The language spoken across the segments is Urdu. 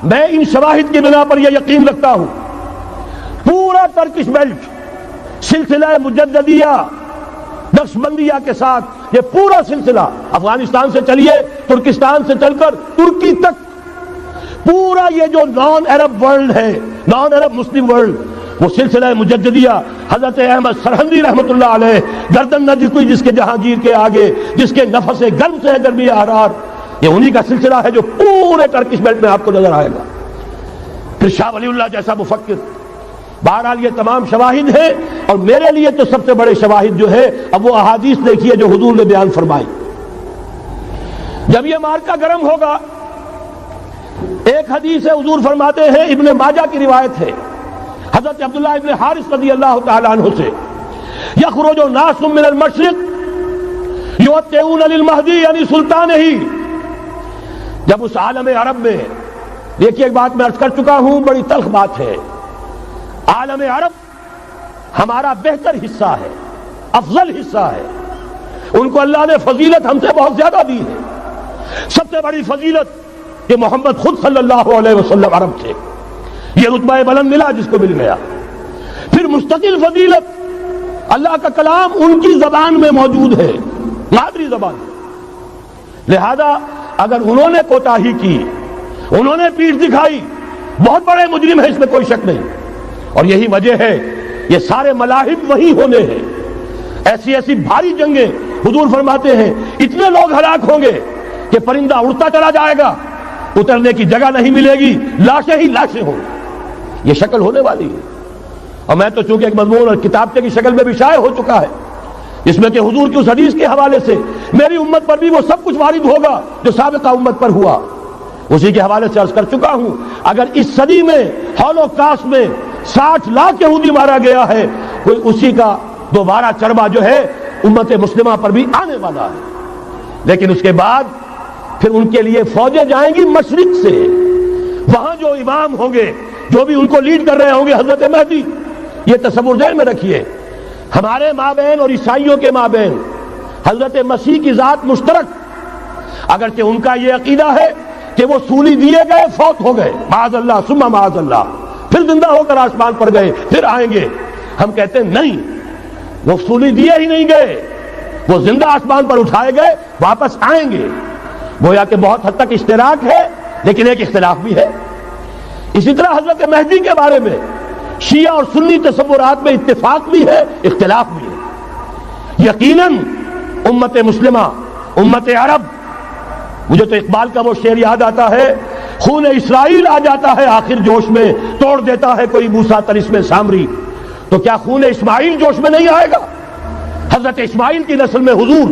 میں ان شواہد کی بنا پر یہ یقین رکھتا ہوں پورا ترکش بیلٹ سلسلہ مجددیہ نقشبندیہ کے ساتھ یہ پورا سلسلہ افغانستان سے چلیے ترکستان سے چل کر ترکی تک پورا یہ جو نان عرب ورلڈ ہے نان عرب مسلم ورلڈ وہ سلسلہ مجددیہ حضرت احمد سرہندی رحمۃ اللہ علیہ گردن نہ جھکی جس کے جہانگیر کے آگے جس کے نفس گرم سے گرمی احرار یہ انہی کا سلسلہ ہے جو پورے ترکش بیلٹ میں آپ کو نظر آئے گا. پھر شاہ ولی اللہ جیسا مفکر. بہرحال یہ تمام شواہد ہیں اور میرے لیے تو سب سے بڑے شواہد جو ہے اب وہ احادیث دیکھیے جو حضور نے بیان فرمائی. جب یہ مارکا گرم ہوگا ایک حدیث ہے حضور فرماتے ہیں ابن ماجہ کی روایت ہے حضرت عبداللہ ابن حارث رضی اللہ تعالی عنہ سے یخرج ناس من المشرق یوتئون للمہدی یعنی سلطان ہی. جب اس عالم عرب میں دیکھیے ایک بات میں عرض کر چکا ہوں بڑی تلخ بات ہے عالم عرب ہمارا بہتر حصہ ہے افضل حصہ ہے ان کو اللہ نے فضیلت ہم سے بہت زیادہ دی ہے. سب سے بڑی فضیلت کہ محمد خود صلی اللہ علیہ وسلم عرب تھے یہ رتبہ بلند ملا جس کو مل گیا. پھر مستقل فضیلت اللہ کا کلام ان کی زبان میں موجود ہے مادری زبان. لہذا اگر انہوں نے کوتاہی کی انہوں نے پیٹھ دکھائی بہت بڑے مجرم ہیں اس میں کوئی شک نہیں. اور یہی وجہ ہے یہ سارے ملاحم وہی ہونے ہیں. ایسی ایسی بھاری جنگیں حضور فرماتے ہیں اتنے لوگ ہلاک ہوں گے کہ پرندہ اڑتا چلا جائے گا اترنے کی جگہ نہیں ملے گی لاشیں ہی لاشیں ہوں گی. یہ شکل ہونے والی ہے. اور میں تو چونکہ ایک مضمون اور کتابچے کی شکل میں بھی شائع ہو چکا ہے اس میں کہ حضور کی اس حدیث کے حوالے سے میری امت پر بھی وہ سب کچھ وارد ہوگا جو سابقہ امت پر ہوا اسی کے حوالے سے عرض کر چکا ہوں. اگر اس صدی میں ہولوکاسٹ میں 60 لاکھ یہودی مارا گیا ہے کوئی اسی کا دوبارہ چربہ جو ہے امت مسلمہ پر بھی آنے والا ہے. لیکن اس کے بعد پھر ان کے لیے فوجیں جائیں گی مشرق سے. وہاں جو امام ہوں گے جو بھی ان کو لیڈ کر رہے ہوں گے حضرت مہدی. یہ تصور ذہن میں رکھیے ہمارے مابین اور عیسائیوں کے مابین حضرت مسیح کی ذات مشترک اگرچہ ان کا یہ عقیدہ ہے کہ وہ سولی دیے گئے فوت ہو گئے معاذ اللہ ثم معاذ اللہ پھر زندہ ہو کر آسمان پر گئے پھر آئیں گے. ہم کہتے ہیں نہیں وہ سولی دیے ہی نہیں گئے وہ زندہ آسمان پر اٹھائے گئے واپس آئیں گے. گویا کہ بہت حد تک اشتراک ہے لیکن ایک اختلاف بھی ہے. اسی طرح حضرت مہدی کے بارے میں شیعہ اور سنی تصورات میں اتفاق بھی ہے اختلاف بھی ہے. یقیناً امت مسلمہ امت عرب مجھے تو اقبال کا وہ شعر یاد آتا ہے خون اسرائیل آ جاتا ہے آخر جوش میں توڑ دیتا ہے کوئی موسیٰ طلسم سامری. تو کیا خون اسماعیل جوش میں نہیں آئے گا؟ حضرت اسماعیل کی نسل میں حضور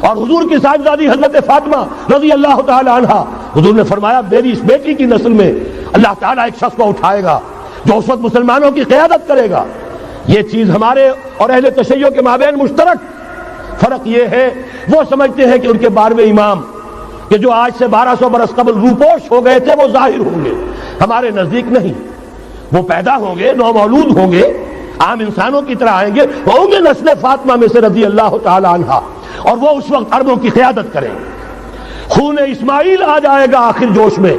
اور حضور کی صاحبزادی حضرت فاطمہ رضی اللہ تعالی عنہا حضور نے فرمایا میری اس بیٹی کی نسل میں اللہ تعالیٰ ایک شخص کو اٹھائے گا جو اس وقت مسلمانوں کی قیادت کرے گا. یہ چیز ہمارے اور اہل تشیع کے مابین مشترک. فرق یہ ہے وہ سمجھتے ہیں کہ ان کے 12ویں امام کہ جو آج سے 1200 برس قبل روپوش ہو گئے تھے وہ ظاہر ہوں گے. ہمارے نزدیک نہیں وہ پیدا ہوں گے نو مولود ہوں گے عام انسانوں کی طرح آئیں گے ہوں گے نسل فاطمہ میں سے رضی اللہ تعالی عنہا اور وہ اس وقت عربوں کی قیادت کریں گے. خون اسماعیل آ جائے گا آخر جوش میں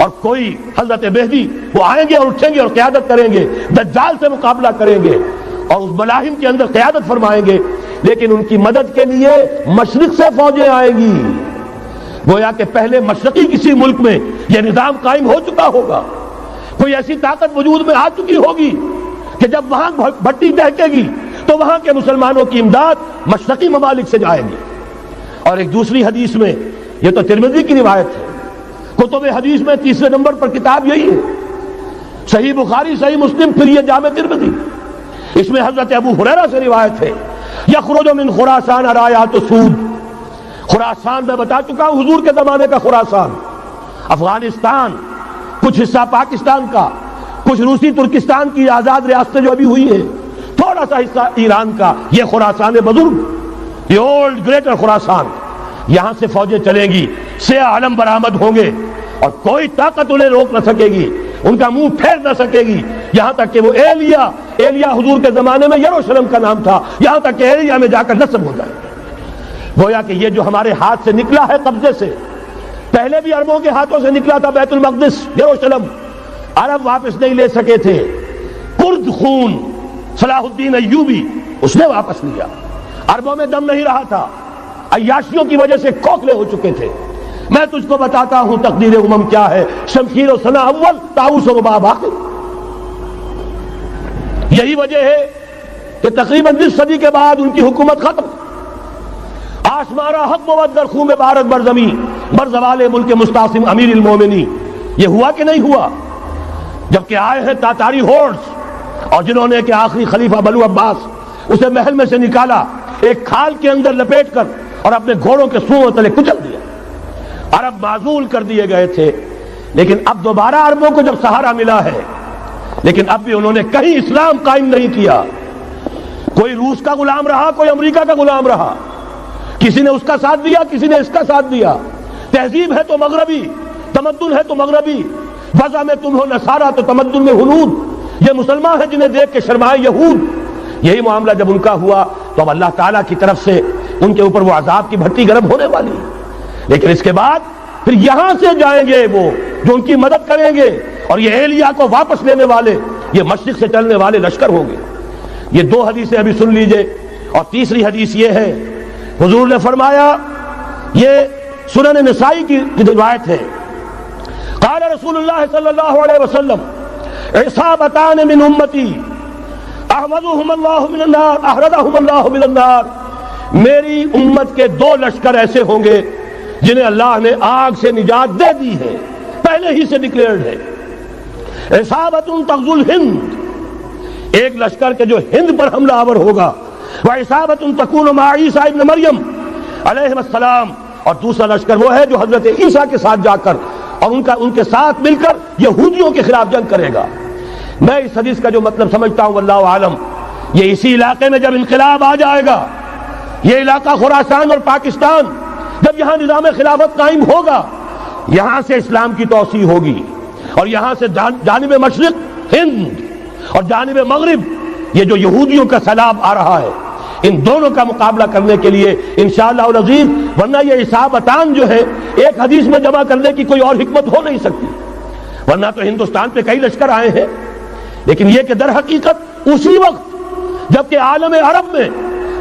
اور کوئی حضرت مہدی وہ آئیں گے اور اٹھیں گے اور قیادت کریں گے دجال سے مقابلہ کریں گے اور اس ملاحم کے اندر قیادت فرمائیں گے. لیکن ان کی مدد کے لیے مشرق سے فوجیں آئیں گی. گویا کہ پہلے مشرقی کسی ملک میں یہ نظام قائم ہو چکا ہوگا کوئی ایسی طاقت وجود میں آ چکی ہوگی کہ جب وہاں بھٹی دہکے گی تو وہاں کے مسلمانوں کی امداد مشرقی ممالک سے جائے گی. اور ایک دوسری حدیث میں یہ تو ترمذی کی روایت ہے کتب حدیث میں تیسرے نمبر پر کتاب یہی ہے صحیح بخاری صحیح مسلم پھر یہ جامع ترمذی. اس میں حضرت ابو ہریرہ سے روایت ہے یخرج من خراسان رایات سود. خراسان میں بتا چکا ہوں حضور کے زمانے کا خراسان افغانستان کچھ حصہ پاکستان کا کچھ روسی ترکستان کی آزاد ریاستیں جو ابھی ہوئی ہیں تھوڑا سا حصہ ایران کا یہ خراسان بزرگ یہ اولڈ گریٹر خراسان. یہاں سے فوجیں چلیں گی سیاہ علم برآمد ہوں گے اور کوئی طاقت انہیں روک نہ سکے گی ان کا منہ پھیر نہ سکے گی یہاں تک کہ وہ ایلیا حضور کے زمانے میں یروشلم کا نام تھا یہاں تک کہ ایلیا میں جا کر نصب ہو جائے. گویا کہ یہ جو ہمارے ہاتھ سے نکلا ہے قبضے سے پہلے بھی عربوں کے ہاتھوں سے نکلا تھا بیت المقدس یروشلم، عرب واپس نہیں لے سکے تھے، کرد خون صلاح الدین ایوبی اس نے واپس لیا، عربوں میں دم نہیں رہا تھا، عیاشیوں کی وجہ سے کھوکھلے ہو چکے تھے۔ میں تجھ کو بتاتا ہوں تقدیر امم کیا ہے، شمشیر و ثنا اول، طاؤس و رباب آخر۔ یہی وجہ ہے کہ تقریباً 20 صدی کے بعد ان کی حکومت ختم، آشمارا حق بود در خون بھارت برزمین بر زوال ملک مستعصم امیر المومنین۔ یہ ہوا کہ نہیں ہوا؟ جبکہ آئے ہیں تاتاری ہورس، اور جنہوں نے کہ آخری خلیفہ بنو عباس اسے محل میں سے نکالا ایک کھال کے اندر لپیٹ کر اور اپنے گھوڑوں کے سوؤں تلے کچل دیا۔ عرب معزول کر دیے گئے تھے، لیکن اب دوبارہ عربوں کو جب سہارا ملا ہے، لیکن اب بھی انہوں نے کہیں اسلام قائم نہیں کیا۔ کوئی روس کا غلام رہا، کوئی امریکہ کا غلام رہا، کسی نے اس کا ساتھ دیا، کسی نے اس کا ساتھ دیا۔ تہذیب ہے تو مغربی، تمدن ہے تو مغربی، وضع میں تم ہو نصارہ تو تمدن میں ہنود۔ یہ مسلمان ہیں جنہیں دیکھ کے شرمائے یہود۔ یہی معاملہ جب ان کا ہوا تو اب اللہ تعالیٰ کی طرف سے ان کے اوپر وہ عذاب کی بھٹی گرم ہونے والی ہے۔ لیکن اس کے بعد پھر یہاں سے جائیں گے وہ جو ان کی مدد کریں گے، اور یہ ایلیا کو واپس لینے والے، یہ مشرق سے چلنے والے لشکر ہوں گے۔ یہ دو حدیثیں ابھی سن لیجئے، اور تیسری حدیث یہ ہے، حضور نے فرمایا، یہ سنن نسائی کی روایت ہے، قال رسول اللہ صلی اللہ علیہ وسلم عصابتان من امتی احمدهم اللہ من النار احرزهم اللہ من النار، میری امت کے دو لشکر ایسے ہوں گے جنہیں اللہ نے آگ سے نجات دے دی ہے، پہلے ہی سے ڈکلیئرڈ ہے۔ عصابت تغزو الہند، ایک لشکر کے جو ہند پر حملہ آور ہوگا، وعصابت تکون مع عیسیٰ ابن مریم علیہ السلام، اور دوسرا لشکر وہ ہے جو حضرت عیسیٰ کے ساتھ جا کر اور ان کے ساتھ مل کر یہودیوں کے خلاف جنگ کرے گا۔ میں اس حدیث کا جو مطلب سمجھتا ہوں واللہ عالم، یہ اسی علاقے میں جب انقلاب آ جائے گا، یہ علاقہ خراسان اور پاکستان، جب یہاں نظام خلافت قائم ہوگا، یہاں سے اسلام کی توسیع ہوگی، اور یہاں سے جانب مشرق ہند اور جانب مغرب یہ جو یہودیوں کا سیلاب آ رہا ہے، ان دونوں کا مقابلہ کرنے کے لیے انشاءاللہ العزیز، ورنہ یہ عصابتان جو ہے ایک حدیث میں جمع کرنے کی کوئی اور حکمت ہو نہیں سکتی، ورنہ تو ہندوستان پہ کئی لشکر آئے ہیں، لیکن یہ کہ در حقیقت اسی وقت جبکہ عالم عرب میں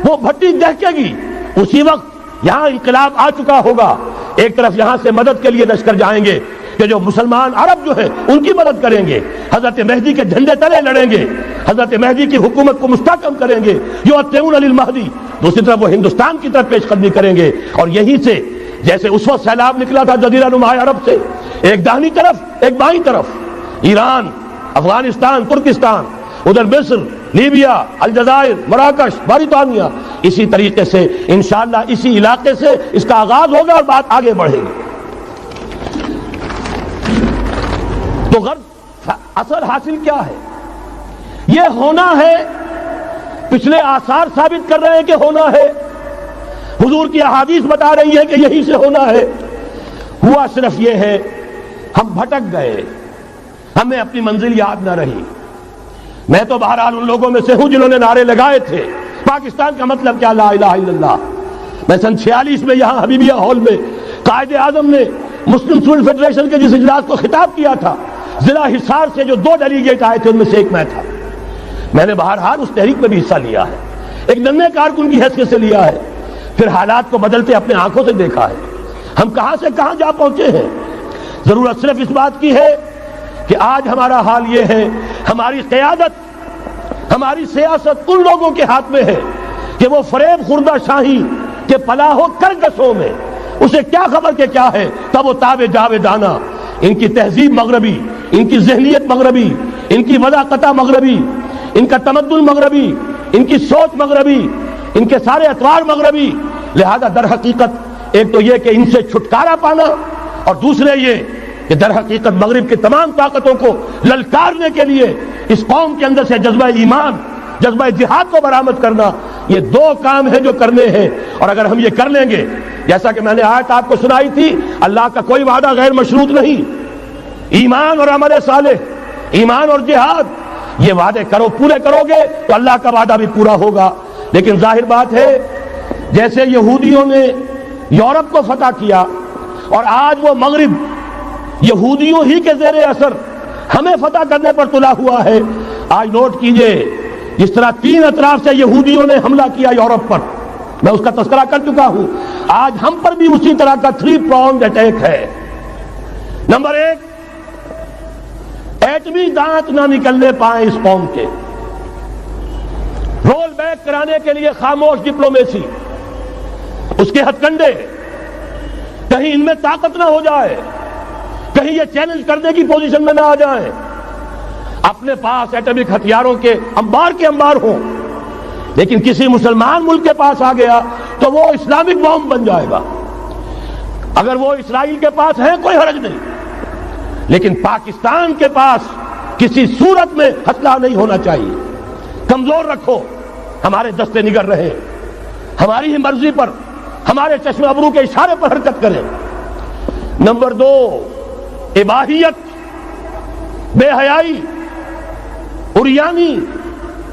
وہ بھٹی دہکے گی، اسی وقت یہاں انقلاب آ چکا ہوگا۔ ایک طرف یہاں سے مدد کے لیے لشکر جائیں گے کہ جو مسلمان عرب جو ہے ان کی مدد کریں گے، حضرت مہدی کے جھنڈے تلے لڑیں گے، حضرت مہدی کی حکومت کو مستحکم کریں گے، یؤتون للمہدی، دوسری طرف وہ ہندوستان کی طرف پیش قدمی کریں گے، اور یہیں سے جیسے اس وقت سیلاب نکلا تھا جزیرہ نما عرب سے، ایک داہنی طرف ایک بائیں طرف، ایران، افغانستان، ترکستان، ادھر مصر، لیبیا، الجزائر، مراکش، موریتانیہ، اسی طریقے سے انشاءاللہ اسی علاقے سے اس کا آغاز ہوگا اور بات آگے بڑھے گی۔ تو غرض اثر حاصل کیا ہے؟ یہ ہونا ہے، پچھلے آثار ثابت کر رہے ہیں کہ ہونا ہے، حضور کی احادیث بتا رہی ہے کہ یہی سے ہونا ہے۔ ہوا صرف یہ ہے ہم بھٹک گئے، ہمیں اپنی منزل یاد نہ رہی۔ میں تو بہرحال ان لوگوں میں سے ہوں جنہوں نے نعرے لگائے تھے پاکستان کا مطلب کیا، لا الہ الا اللہ۔ میں سن 46 میں یہاں حبیبیہ ہال میں قائد اعظم نے مسلم اسٹوڈنٹ فیڈریشن کے جس اجلاس کو خطاب کیا تھا، ضلع حصار سے جو 2 ڈیلیگیٹ آئے تھے ان میں سے ایک میں تھا۔ میں نے بہرحال اس تحریک میں بھی حصہ لیا ہے، ایک ننھے کارکن کی حیثیت سے لیا ہے، پھر حالات کو بدلتے اپنے آنکھوں سے دیکھا ہے، ہم کہاں سے کہاں جا پہنچے ہیں۔ ضرورت صرف اس بات کی ہے کہ آج ہمارا حال یہ ہے، ہماری قیادت، ہماری سیاست ان لوگوں کے ہاتھ میں ہے کہ وہ فریب خوردہ شاہی کے پلاح و کرکسوں میں اسے کیا خبر کہ کیا ہے، تب وہ تاب جاویدانہ، ان کی تہذیب مغربی، ان کی ذہنیت مغربی، ان کی وضاقتہ مغربی، ان کا تمدن مغربی، ان کی سوچ مغربی، ان کے سارے اطوار مغربی۔ لہذا در حقیقت ایک تو یہ کہ ان سے چھٹکارا پانا، اور دوسرے یہ کہ در حقیقت مغرب کی تمام طاقتوں کو للکارنے کے لیے اس قوم کے اندر سے جذبہ ایمان، جذبہ جہاد کو برآمد کرنا، یہ 2 کام ہیں جو کرنے ہیں۔ اور اگر ہم یہ کر لیں گے، جیسا کہ میں نے آیت آپ کو سنائی تھی، اللہ کا کوئی وعدہ غیر مشروط نہیں، ایمان اور عمل صالح، ایمان اور جہاد، یہ وعدے پورے کرو گے تو اللہ کا وعدہ بھی پورا ہوگا۔ لیکن ظاہر بات ہے جیسے یہودیوں نے یورپ کو فتح کیا اور آج وہ مغرب یہودیوں ہی کے زیر اثر ہمیں فتح کرنے پر تلا ہوا ہے۔ آج نوٹ کیجئے، جس طرح 3 اطراف سے یہودیوں نے حملہ کیا یورپ پر، میں اس کا تذکرہ کر چکا ہوں، آج ہم پر بھی اسی طرح کا 3 pronged اٹیک ہے۔ نمبر 1، ایٹمی دانت نہ نکلنے پائیں اس قوم کے، رول بیک کرانے کے لیے خاموش ڈپلومیسی، اس کے ہتھ کنڈے، کہیں ان میں طاقت نہ ہو جائے، کہیں یہ چیلنج کرنے کی پوزیشن میں نہ آ جائیں، اپنے پاس ایٹمک ہتھیاروں کے انبار ہوں، لیکن کسی مسلمان ملک کے پاس آ گیا تو وہ اسلامک بام بن جائے گا۔ اگر وہ اسرائیل کے پاس ہے کوئی حرج نہیں، لیکن پاکستان کے پاس کسی صورت میں ہتھیار نہیں ہونا چاہیے۔ کمزور رکھو، ہمارے دستے نگر رہے، ہماری ہی مرضی پر، ہمارے چشم ابرو کے اشارے پر حرکت کریں۔ نمبر 2، اباحیت، بے حیائی، عریانی،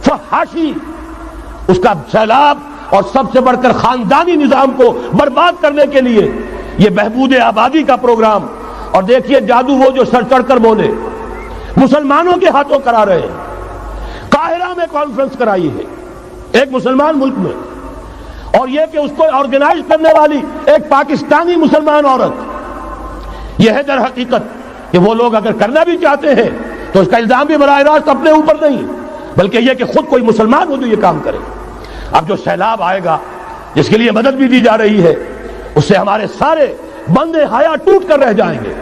فحاشی، اس کا سیلاب، اور سب سے بڑھ کر خاندانی نظام کو برباد کرنے کے لیے یہ بہبود آبادی کا پروگرام۔ اور دیکھیے جادو وہ جو سر چڑھ کر بولے، مسلمانوں کے ہاتھوں کرا رہے ہیں۔ قاہرہ میں کانفرنس کرائی ہے ایک مسلمان ملک میں، اور یہ کہ اس کو آرگنائز کرنے والی ایک پاکستانی مسلمان عورت۔ یہ ہے در حقیقت کہ وہ لوگ اگر کرنا بھی چاہتے ہیں تو اس کا الزام بھی براہ راست اپنے اوپر نہیں، بلکہ یہ کہ خود کوئی مسلمان ہو جو یہ کام کرے۔ اب جو سیلاب آئے گا، جس کے لیے مدد بھی دی جا رہی ہے، اس سے ہمارے سارے بندے حیا ٹوٹ کر رہ جائیں گے،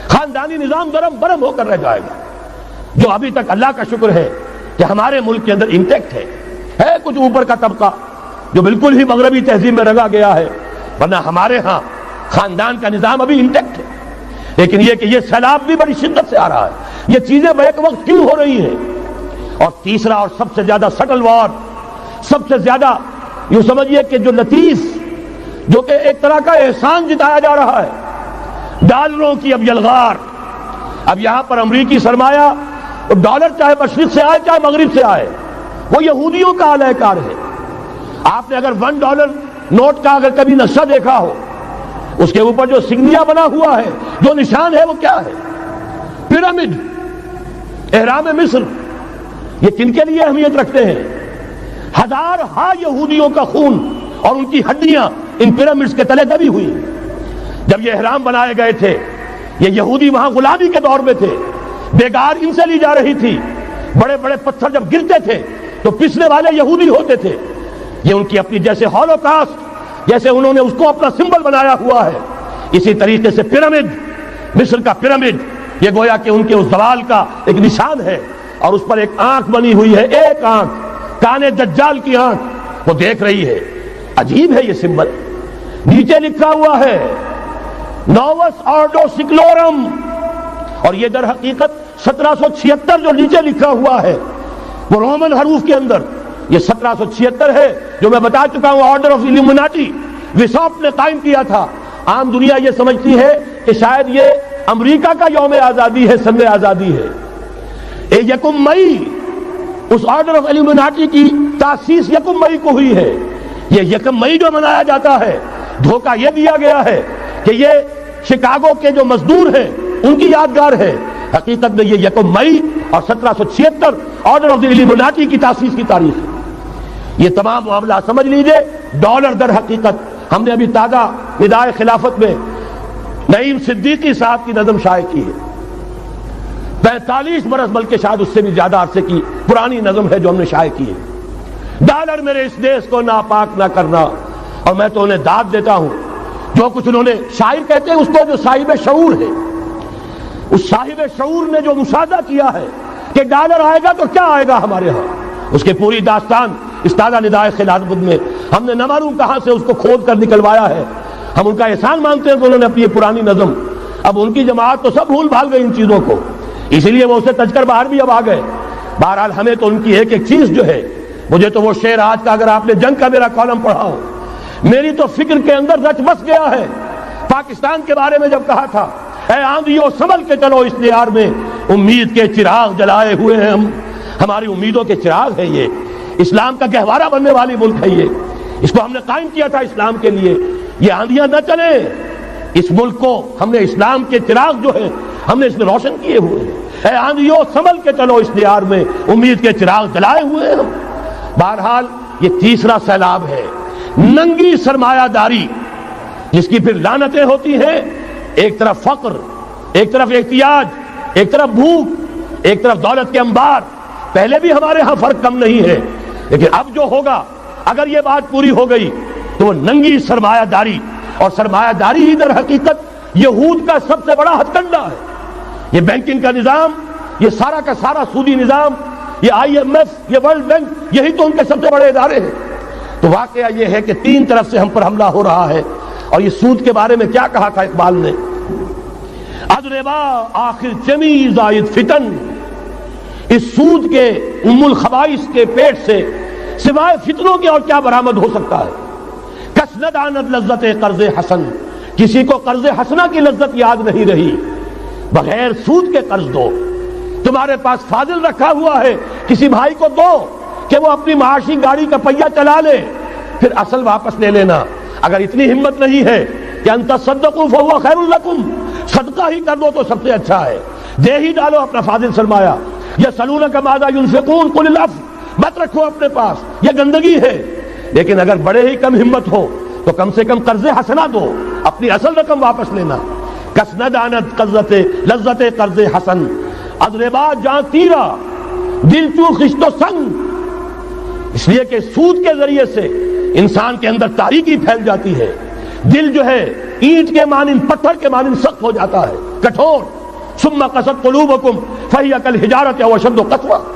خاندانی نظام درم برم ہو کر رہ جائے گا۔ جو ابھی تک اللہ کا شکر ہے کہ ہمارے ملک کے اندر انٹیکٹ ہے کچھ اوپر کا طبقہ جو بالکل ہی مغربی تہذیب میں رنگا گیا ہے، ورنہ ہمارے ہاں خاندان کا نظام ابھی انٹیکٹ ہے۔ لیکن یہ کہ یہ سیلاب بھی بڑی شدت سے آ رہا ہے، یہ چیزیں بیک وقت کیوں ہو رہی ہیں؟ اور تیسرا اور سب سے زیادہ سٹل وار، سب سے زیادہ یوں سمجھیے کہ جو لطیف، جو کہ ایک طرح کا احسان جتایا جا رہا ہے، ڈالروں کی اب یلغار۔ اب یہاں پر امریکی سرمایہ، ڈالر چاہے مشرق سے آئے چاہے مغرب سے آئے، وہ یہودیوں کا اعلی کار ہے۔ آپ نے اگر $1 نوٹ کا اگر کبھی نقشہ دیکھا ہو، اس کے اوپر جو سگنیا بنا ہوا ہے، جو نشان ہے، وہ کیا ہے؟ پیرامڈ، احرام مصر۔ یہ کن کے لیے اہمیت رکھتے ہیں؟ ہزارہا یہودیوں کا خون اور ان کی ہڈیاں ان پیرامڈز کے تلے دبی ہوئی۔ جب یہ احرام بنائے گئے تھے، یہ یہودی وہاں غلامی کے دور میں تھے، بیگار ان سے لی جا رہی تھی، بڑے بڑے پتھر جب گرتے تھے تو پسنے والے یہودی ہوتے تھے۔ یہ ان کی اپنی جیسے ہولوکاسٹ، جیسے انہوں نے اس کو اپنا سمبل بنایا ہوا ہے، اسی طریقے سے پیرامڈ، مصر کا پیرامڈ، یہ گویا کہ ان کے اس زوال کا ایک نشان ہے، اور اس پر ایک آنکھ بنی ہوئی ہے، ایک آنکھ، کانے دجال کی آنکھ، وہ دیکھ رہی ہے۔ عجیب ہے یہ سمبل۔ نیچے لکھا ہوا ہے نووس آرڈو سکلورم، اور یہ در حقیقت 1776 جو نیچے لکھا ہوا ہے وہ رومن حروف کے اندر یہ 1776 ہے، جو میں بتا چکا ہوں آرڈر آف ایلومیناٹی وساپ نے قائم کیا تھا۔ عام دنیا یہ سمجھتی ہے کہ شاید یہ امریکہ کا یوم آزادی ہے، سن آزادی ہے۔ 1 مئی اس آرڈر آف ایلومیناٹی کی تاسیس 1 مئی کو ہوئی ہے۔ یہ 1 مئی جو منایا جاتا ہے، دھوکہ یہ دیا گیا ہے کہ یہ شکاگو کے جو مزدور ہیں ان کی یادگار ہے۔ حقیقت میں یہ 1 مئی اور 1776 آرڈر آف دی ایلومیناٹی کی تاسیس کی تاریخ ہے۔ یہ تمام معاملہ سمجھ لیجئے۔ ڈالر در حقیقت ہم نے ابھی تازہ ندائے خلافت میں نعیم صدیقی صاحب کی نظم شائع کی ہے، 45 برس بلکہ شاید اس سے بھی زیادہ عرصے کی پرانی نظم ہے جو ہم نے شائع کی ہے۔ ڈالر میرے اس دیش کو ناپاک نہ کرنا، اور میں تو انہیں داد دیتا ہوں جو کچھ انہوں نے، شاعر کہتے ہیں اس کو جو صاحب شعور ہے، اس صاحب شعور نے جو مشاہدہ کیا ہے کہ ڈالر آئے گا تو کیا آئے گا ہمارے ہاں، اس کے پوری داستان اس تازہ ندائے خلافت میں ہم نے نہ معلوم کہاں سے اس کو کھود کر نکلوایا ہے۔ ہم ان کا احسان مانتے ہیں کہ انہوں نے اپنی پرانی نظم، اب ان کی جماعت تو سب بھول بھال گئی ان چیزوں کو، اس لیے وہ اسے تج کر باہر بھی اب آ گئے۔ بہرحال ہمیں تو ان کی ایک ایک چیز جو ہے، مجھے تو وہ شعر آج کا اگر آپ نے جنگ کا میرا کالم پڑھا ہو، میری تو فکر کے اندر رچ بس گیا ہے۔ پاکستان کے بارے میں جب کہا تھا، اے آندھیوں سنبھل کے چلو اس دیار میں، امید کے چراغ جلائے ہوئے ہیں ہم، ہماری امیدوں کے چراغ ہے یہ، اسلام کا گہوارہ بننے والی ملک ہے یہ، اس کو ہم نے قائم کیا تھا اسلام کے لیے۔ یہ آندھیاں نہ چلیں، اس ملک کو ہم نے اسلام کے چراغ جو ہے ہم نے اس میں روشن کیے ہوئے ہیں. اے آندھیوں سنبھل کے چلو اس دیار میں، امید کے چراغ جلائے ہوئے ہیں ہم. بہرحال یہ تیسرا سیلاب ہے، ننگی سرمایہ داری، جس کی پھر لعنتیں ہوتی ہیں. ایک طرف فقر، ایک طرف احتیاج، ایک طرف بھوک، ایک طرف دولت کے انبار. پہلے بھی ہمارے ہاں فرق کم نہیں ہے، لیکن اب جو ہوگا اگر یہ بات پوری ہو گئی تو وہ ننگی سرمایہ داری، اور سرمایہ داری ہی در حقیقت یہود کا سب سے بڑا ہتھ کنڈا ہے. یہ بینکنگ کا نظام، یہ سارا کا سارا سودی نظام، یہ IMF، یہ ورلڈ بینک، یہی تو ان کے سب سے بڑے ادارے ہیں. تو واقعہ یہ ہے کہ تین طرف سے ہم پر حملہ ہو رہا ہے. اور یہ سود کے بارے میں کیا کہا تھا اقبال نے؟ اضربا آخر جمی زائد فتن، اس سود کے ام الخبائث کے پیٹ سے سوائے فتنوں کے اور کیا برآمد ہو سکتا ہے؟ کس ندانت لذت قرض حسن، کسی کو قرض حسنہ کی لذت یاد نہیں رہی. بغیر سود کے قرض دو. تمہارے پاس فاضل رکھا ہوا ہے، کسی بھائی کو دو کہ وہ اپنی معاشی گاڑی کا پہیہ چلا لے، پھر اصل واپس لے لینا. اگر اتنی ہمت نہیں ہے کہ ان تصدقوا فهو خیر لکم، صدقہ ہی کر دو تو سب سے اچھا ہے، دے ہی ڈالو اپنا فاضل سرمایہ. یسألونک ماذا ينفقون قل العفو، مت رکھو اپنے پاس، یہ گندگی ہے. لیکن اگر بڑے ہی کم ہمت ہو تو کم سے کم قرض حسنہ دو، اپنی اصل رقم واپس لینا. کس ندانت لذت قرض حسن، اضربا جاں تیرا دل چو خشت و سنگ. اس لیے کہ سود کے ذریعے سے انسان کے اندر تاریکی پھیل جاتی ہے، دل جو ہے اینٹ کے مانند، پتھر کے مانند سخت ہو جاتا ہے، کٹھور. ثم قست قلوبکم فہی کالحجارۃ او اشد قسوۃ.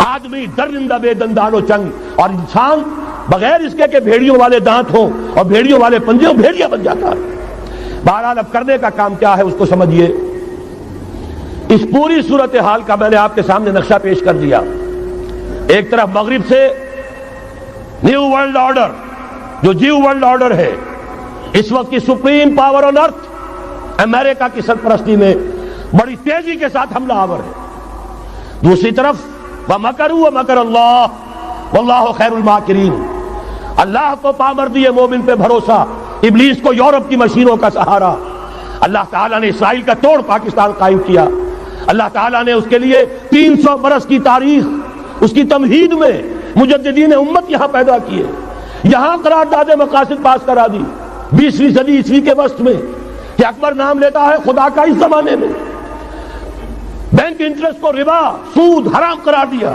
آدمی درندہ بے دندان و چنگ، اور انسان بغیر اس کے کہ بھیڑیوں والے دانت ہوں اور بھیڑیوں والے پنجے ہوں، بھیڑیا بن جاتا ہے. بہرحال اب کرنے کا کام کیا ہے اس کو سمجھیے. اس پوری صورتحال کا میں نے آپ کے سامنے نقشہ پیش کر دیا. ایک طرف مغرب سے نیو ورلڈ آرڈر، جو جیو ورلڈ آرڈر ہے، اس وقت کی سپریم پاور آن ارتھ، امریکہ کی سرپرستی میں بڑی تیزی کے ساتھ حملہ آور ہے. دوسری طرف وَمَكَرُوا وَمَكَرَ اللَّهُ وَاللَّهُ خَيْرُ الْمَاكِرِينَ، اللہ کو پامردی مومن پہ بھروسہ، ابلیس کو یورپ کی مشینوں کا سہارا. اللہ تعالیٰ نے اسرائیل کا توڑ پاکستان قائم کیا. اللہ تعالیٰ نے اس کے لیے 300 برس کی تاریخ، اس کی تمہید میں مجددین امت یہاں پیدا کیے، یہاں قرارداد مقاصد پاس کرا دی 20ویں صدی عیسوی کے وسط میں، کہ اکبر نام لیتا ہے خدا کا اس زمانے میں. بینک انٹرسٹ کو ربا، سود حرام قرار دیا.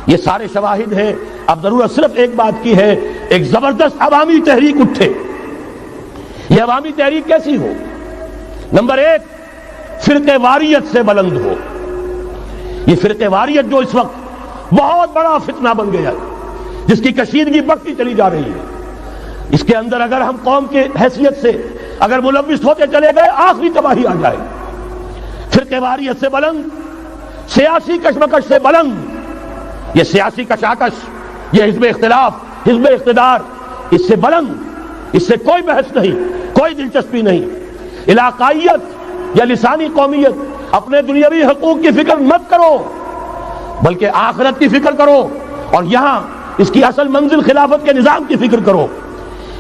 یہ سارے شواہد ہیں. اب ضرورت صرف ایک بات کی ہے، ایک زبردست عوامی تحریک اٹھے. یہ عوامی تحریک کیسی ہو؟ نمبر ایک، فرقہ واریت سے بلند ہو. یہ فرقہ واریت جو اس وقت بہت بڑا فتنہ بن گیا ہے، جس کی کشیدگی بڑھتی چلی جا رہی ہے، اس کے اندر اگر ہم قوم کی حیثیت سے اگر ملوث ہوتے چلے گئے، آخری تباہی آ جائے. فرقہ واریت سے بلند، سیاسی کشمکش سے بلند. یہ سیاسی کشاکش، یہ حزب اختلاف، حزب اقتدار، اس سے بلند، اس سے کوئی بحث نہیں، کوئی دلچسپی نہیں. علاقائیت یا لسانی قومیت، اپنے دنیاوی حقوق کی فکر مت کرو، بلکہ آخرت کی فکر کرو، اور یہاں اس کی اصل منزل خلافت کے نظام کی فکر کرو.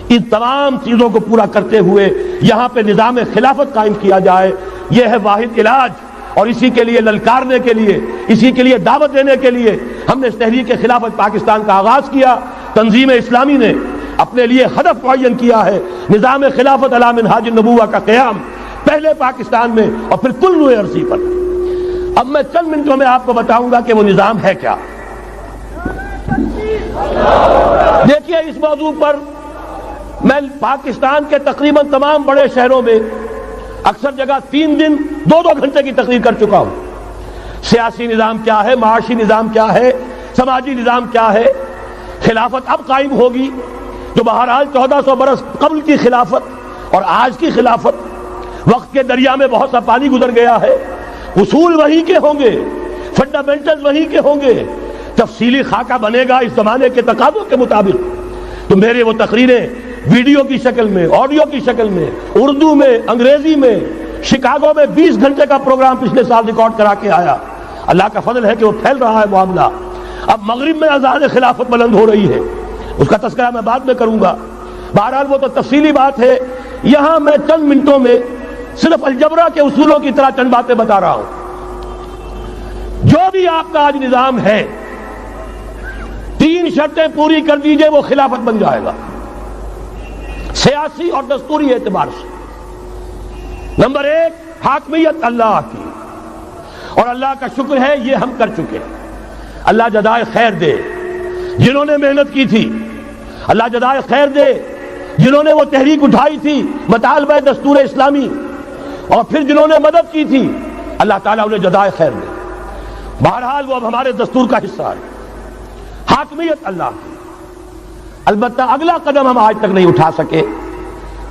ان تمام چیزوں کو پورا کرتے ہوئے یہاں پہ نظام خلافت قائم کیا جائے. یہ ہے واحد علاج. اور اسی کے لیے للکارنے کے لیے، اسی کے لیے دعوت دینے کے لیے ہم نے اس تحریک خلافت پاکستان کا آغاز کیا. تنظیم اسلامی نے اپنے لیے ہدف معین کیا ہے، نظام خلافت علی منہاج النبوہ کا قیام، پہلے پاکستان میں اور پھر کل نوع عرصی پر. اب میں چند منٹوں میں آپ کو بتاؤں گا کہ وہ نظام ہے کیا. دیکھیے، اس موضوع پر میں پاکستان کے تقریباً تمام بڑے شہروں میں اکثر جگہ 3 دن 2 گھنٹے کی تقریر کر چکا ہوں. سیاسی نظام کیا ہے، معاشی نظام کیا ہے، سماجی نظام کیا ہے. خلافت اب قائم ہوگی، جو بہرحال 1400 برس قبل کی خلافت اور آج کی خلافت، وقت کے دریا میں بہت سا پانی گزر گیا ہے. اصول وہی کے ہوں گے، فنڈامنٹل وہی کے ہوں گے، تفصیلی خاکہ بنے گا اس زمانے کے تقاضوں کے مطابق. تو میرے وہ تقریریں ویڈیو کی شکل میں، آڈیو کی شکل میں، اردو میں، انگریزی میں، شکاگو میں 20 گھنٹے کا پروگرام پچھلے سال ریکارڈ کرا کے آیا. اللہ کا فضل ہے کہ وہ پھیل رہا ہے معاملہ. اب مغرب میں اذان خلافت بلند ہو رہی ہے، اس کا تذکرہ میں بعد میں کروں گا. بہرحال وہ تو تفصیلی بات ہے یہاں میں چند منٹوں میں صرف الجبرا کے اصولوں کی طرح چند باتیں بتا رہا ہوں. جو بھی آپ کا آج نظام ہے 3 شرطیں پوری کر دیجئے وہ خلافت بن جائے گا سیاسی اور دستوری اعتبار سے. نمبر 1 حاکمیت اللہ کی، اور اللہ کا شکر ہے یہ ہم کر چکے. اللہ جزائے خیر دے جنہوں نے محنت کی تھی، اللہ جزائے خیر دے جنہوں نے وہ تحریک اٹھائی تھی مطالبہ دستور اسلامی، اور پھر جنہوں نے مدد کی تھی، اللہ تعالیٰ انہیں جزائے خیر دے. بہرحال وہ اب ہمارے دستور کا حصہ ہے. حاکمیت اللہ کی. البتہ اگلا قدم ہم آج تک نہیں اٹھا سکے.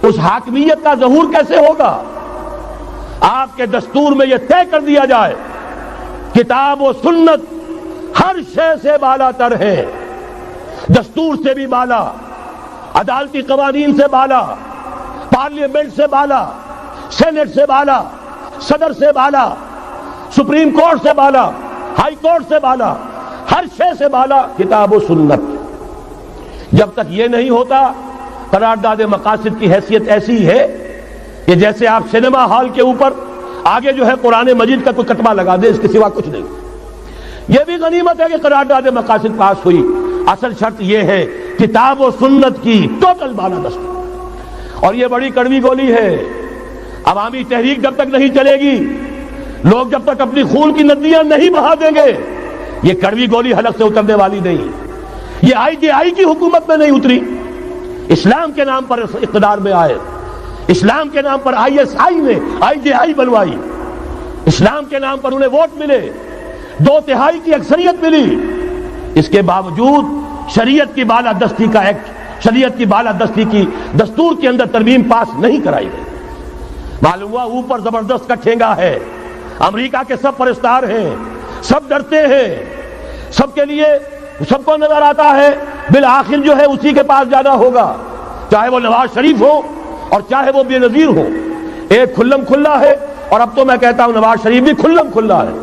اس حاکمیت کا ظہور کیسے ہوگا؟ آپ کے دستور میں یہ طے کر دیا جائے کتاب و سنت ہر شے سے بالا تر ہے، دستور سے بھی بالا، عدالتی قوانین سے بالا، پارلیمنٹ سے بالا، سینٹ سے بالا، صدر سے بالا، سپریم کورٹ سے بالا، ہائی کورٹ سے بالا، ہر شے سے بالا کتاب و سنت. جب تک یہ نہیں ہوتا قرارداد مقاصد کی حیثیت ایسی ہے کہ جیسے آپ سینما ہال کے اوپر آگے جو ہے قرآن مجید کا کوئی کتبہ لگا دے، اس کے سوا کچھ نہیں. یہ بھی غنیمت ہے کہ قرارداد مقاصد پاس ہوئی. اصل شرط یہ ہے کتاب و سنت کی ٹوٹل بالادستی. اور یہ بڑی کڑوی گولی ہے. عوامی تحریک جب تک نہیں چلے گی، لوگ جب تک اپنی خون کی ندیاں نہیں بہا دیں گے، یہ کڑوی گولی حلق سے اترنے والی نہیں. یہ IJI کی حکومت میں نہیں اتری، اسلام کے نام پر اقتدار میں آئے، اسلام کے نام پر ISI نے IJI بنوائی، اسلام کے نام پر انہیں ووٹ ملے، 2/3 کی اکثریت ملی. اس کے باوجود شریعت کی بالادستی کا ایکٹ، شریعت کی بالادستی کی دستور کے اندر ترمیم پاس نہیں کرائی گئی. معلوم ہوا اوپر زبردست کا ٹھینگا ہے. امریکہ کے سب پرستار ہیں، سب ڈرتے ہیں، سب کے لیے سب کو نظر آتا ہے بالآخر جو ہے اسی کے پاس جانا ہوگا، چاہے وہ نواز شریف ہو اور چاہے وہ بے نظیر ہو. ایک کھلم کھلا ہے، اور اب تو میں کہتا ہوں نواز شریف بھی کھلم کھلا ہے.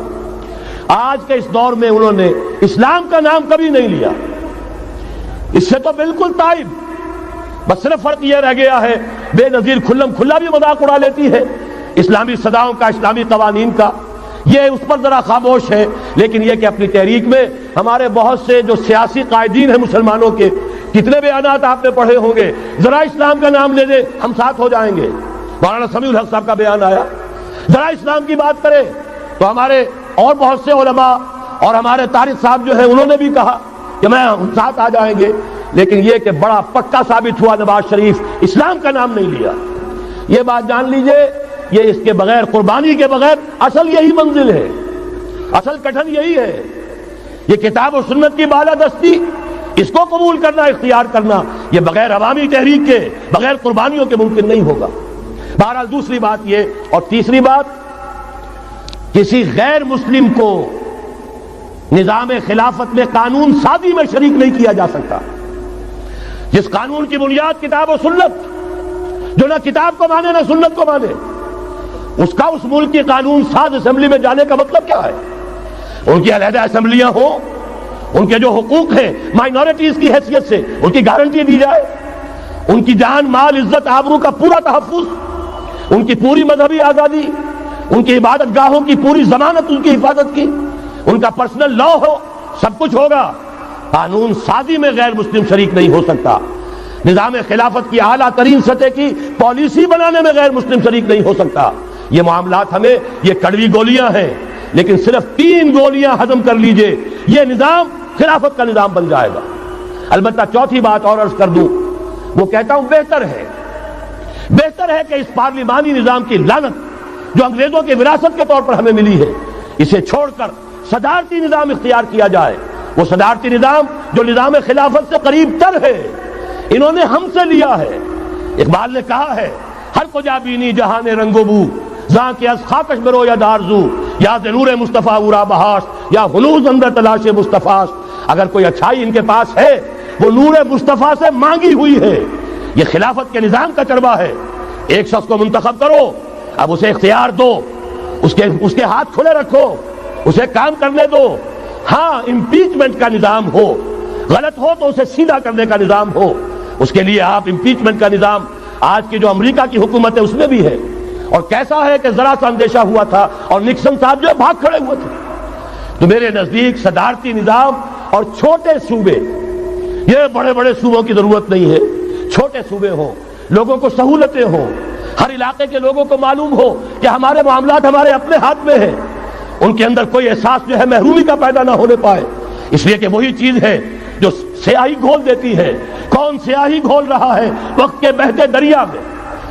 آج کے اس دور میں انہوں نے اسلام کا نام کبھی نہیں لیا، اس سے تو بالکل تائب. بس صرف فرق یہ رہ گیا ہے بے نظیر کھلم کھلا بھی مذاق اڑا لیتی ہے اسلامی صداؤں کا، اسلامی قوانین کا. یہ اس پر ذرا خاموش ہے. لیکن یہ کہ اپنی تحریک میں ہمارے بہت سے جو سیاسی قائدین ہیں مسلمانوں کے، کتنے بیانات آپ نے پڑھے ہوں گے، ذرا اسلام کا نام لے دیں ہم ساتھ ہو جائیں گے. مولانا سمیع الحق صاحب کا بیان آیا، ذرا اسلام کی بات کرے تو ہمارے اور بہت سے علماء اور ہمارے طارق صاحب جو ہے انہوں نے بھی کہا کہ میں ہم ساتھ آ جائیں گے. لیکن یہ کہ بڑا پکا ثابت ہوا نواز شریف اسلام کا نام نہیں لیا. یہ بات جان لیجئے، یہ اس کے بغیر، قربانی کے بغیر اصل یہی منزل ہے، اصل کٹھن یہی ہے. یہ کتاب و سنت کی بالادستی، اس کو قبول کرنا، اختیار کرنا، یہ بغیر عوامی تحریک کے، بغیر قربانیوں کے ممکن نہیں ہوگا. بہرحال دوسری بات یہ، اور تیسری بات، کسی غیر مسلم کو نظام خلافت میں قانون سازی میں شریک نہیں کیا جا سکتا. جس قانون کی بنیاد کتاب و سنت، جو نہ کتاب کو مانے نہ سنت کو مانے، اس کا اس ملک کی قانون ساز اسمبلی میں جانے کا مطلب کیا ہے؟ ان کی علیحدہ اسمبلیاں ہوں، ان کے جو حقوق ہیں مائنورٹیز کی حیثیت سے ان کی گارنٹی دی جائے، ان کی جان، مال، عزت، آبرو کا پورا تحفظ، ان کی پوری مذہبی آزادی، ان کی عبادت گاہوں کی پوری ضمانت، ان کی حفاظت کی، ان کا پرسنل لا ہو، سب کچھ ہوگا. قانون سازی میں غیر مسلم شریک نہیں ہو سکتا. نظام خلافت کی اعلیٰ ترین سطح کی پالیسی بنانے میں غیر مسلم شریک نہیں ہو سکتا. یہ معاملات ہمیں، یہ کڑوی گولیاں ہیں، لیکن صرف 3 گولیاں ہضم کر لیجئے، یہ نظام خلافت کا نظام بن جائے گا. البتہ چوتھی بات اور عرض کر دوں، وہ کہتا ہوں بہتر ہے کہ اس پارلیمانی نظام کی لعنت جو انگریزوں کی وراثت کے طور پر ہمیں ملی ہے، اسے چھوڑ کر صدارتی نظام اختیار کیا جائے. وہ صدارتی نظام جو نظام خلافت سے قریب تر ہے، انہوں نے ہم سے لیا ہے. اقبال نے کہا ہے، ہر کو جا بینی جہاں رنگ و بو، زاں کے از خاکش برو یا دارزو، یا نور مصطفیٰ اورا بہاش، یا ہنوز اندر تلاش مصطفیٰ. اگر کوئی اچھائی ان کے پاس ہے وہ نور مصطفیٰ سے مانگی ہوئی ہے. یہ خلافت کے نظام کا چربہ ہے. ایک شخص کو منتخب کرو، اب اسے اختیار دو، اس کے ہاتھ کھلے رکھو، اسے کام کرنے دو. ہاں امپیچمنٹ کا نظام ہو، غلط ہو تو اسے سیدھا کرنے کا نظام ہو. اس کے لیے آپ امپیچمنٹ کا نظام آج کی جو امریکہ کی حکومت ہے اس میں بھی ہے. اور کیسا ہے کہ ذرا سا اندیشہ ہوا تھا اور نکسن صاحب جو ہے بھاگ کھڑے ہوئے تھے. تو میرے نزدیک صدارتی نظام اور چھوٹے صوبے، یہ بڑے بڑے صوبوں کی ضرورت نہیں ہے، چھوٹے صوبے ہوں، لوگوں کو سہولتیں ہوں، ہر علاقے کے لوگوں کو معلوم ہو کہ ہمارے معاملات ہمارے اپنے ہاتھ میں ہیں، ان کے اندر کوئی احساس جو ہے محرومی کا پیدا نہ ہونے پائے. اس لیے کہ وہی چیز ہے جو سیاہی گھول دیتی ہے. کون سیاہی گھول رہا ہے وقت کے بہتے دریا میں؟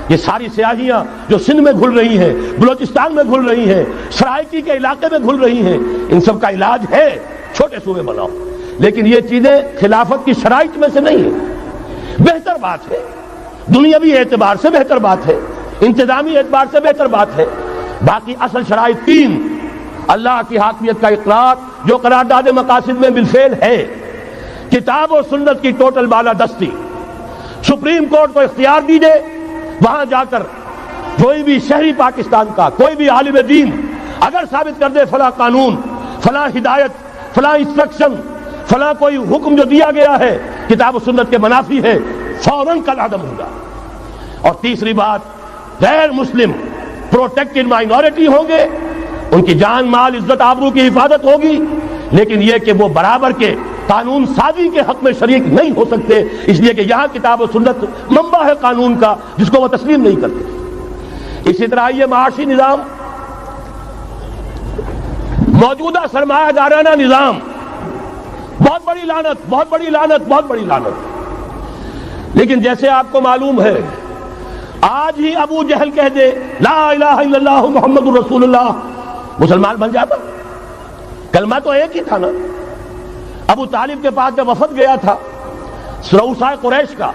یہ ساری سیاہیاں جو سندھ میں گھل رہی ہیں، بلوچستان میں گھل رہی ہیں، سرائکی کے علاقے میں گھل رہی ہیں، ان سب کا علاج ہے چھوٹے صوبے بناؤ. لیکن یہ چیزیں خلافت کی شرائط میں سے نہیں ہیں. بہتر بات ہے، دنیاوی اعتبار سے بہتر بات ہے، انتظامی اعتبار سے بہتر بات ہے. باقی اصل شرائط تین: اللہ کی حاکمیت کا اقرار جو قرارداد مقاصد میں بالفعل ہے، کتاب و سنت کی ٹوٹل بالادستی. سپریم کورٹ کو اختیار دیجئے، وہاں جا کر کوئی بھی شہری پاکستان کا کوئی بھی عالم دین اگر ثابت کر دے فلاں قانون، فلاں ہدایت، فلاں انسٹرکشن، فلاں کوئی حکم جو دیا گیا ہے کتاب و سنت کے منافی ہے، فوراً کل عدم ہوگا. اور تیسری بات، غیر مسلم پروٹیکٹڈ مائنورٹی ہوں گے، ان کی جان مال عزت آبرو کی حفاظت ہوگی، لیکن یہ کہ وہ برابر کے قانون سازی کے حق میں شریک نہیں ہو سکتے، اس لیے کہ یہاں کتاب و سنت منبع ہے قانون کا جس کو وہ تسلیم نہیں کرتے. اسی طرح یہ معاشی نظام، موجودہ سرمایہ دارانہ نظام، بہت بڑی لعنت، بہت بڑی لعنت، بہت بڑی لعنت. لیکن جیسے آپ کو معلوم ہے، آج ہی ابو جہل کہہ دے لا الہ الا اللہ محمد الرسول اللہ، مسلمان بن جاتا. کلمہ تو ایک ہی تھا نا. ابو طالب کے پاس جب وفد گیا تھا رؤسائے قریش کا،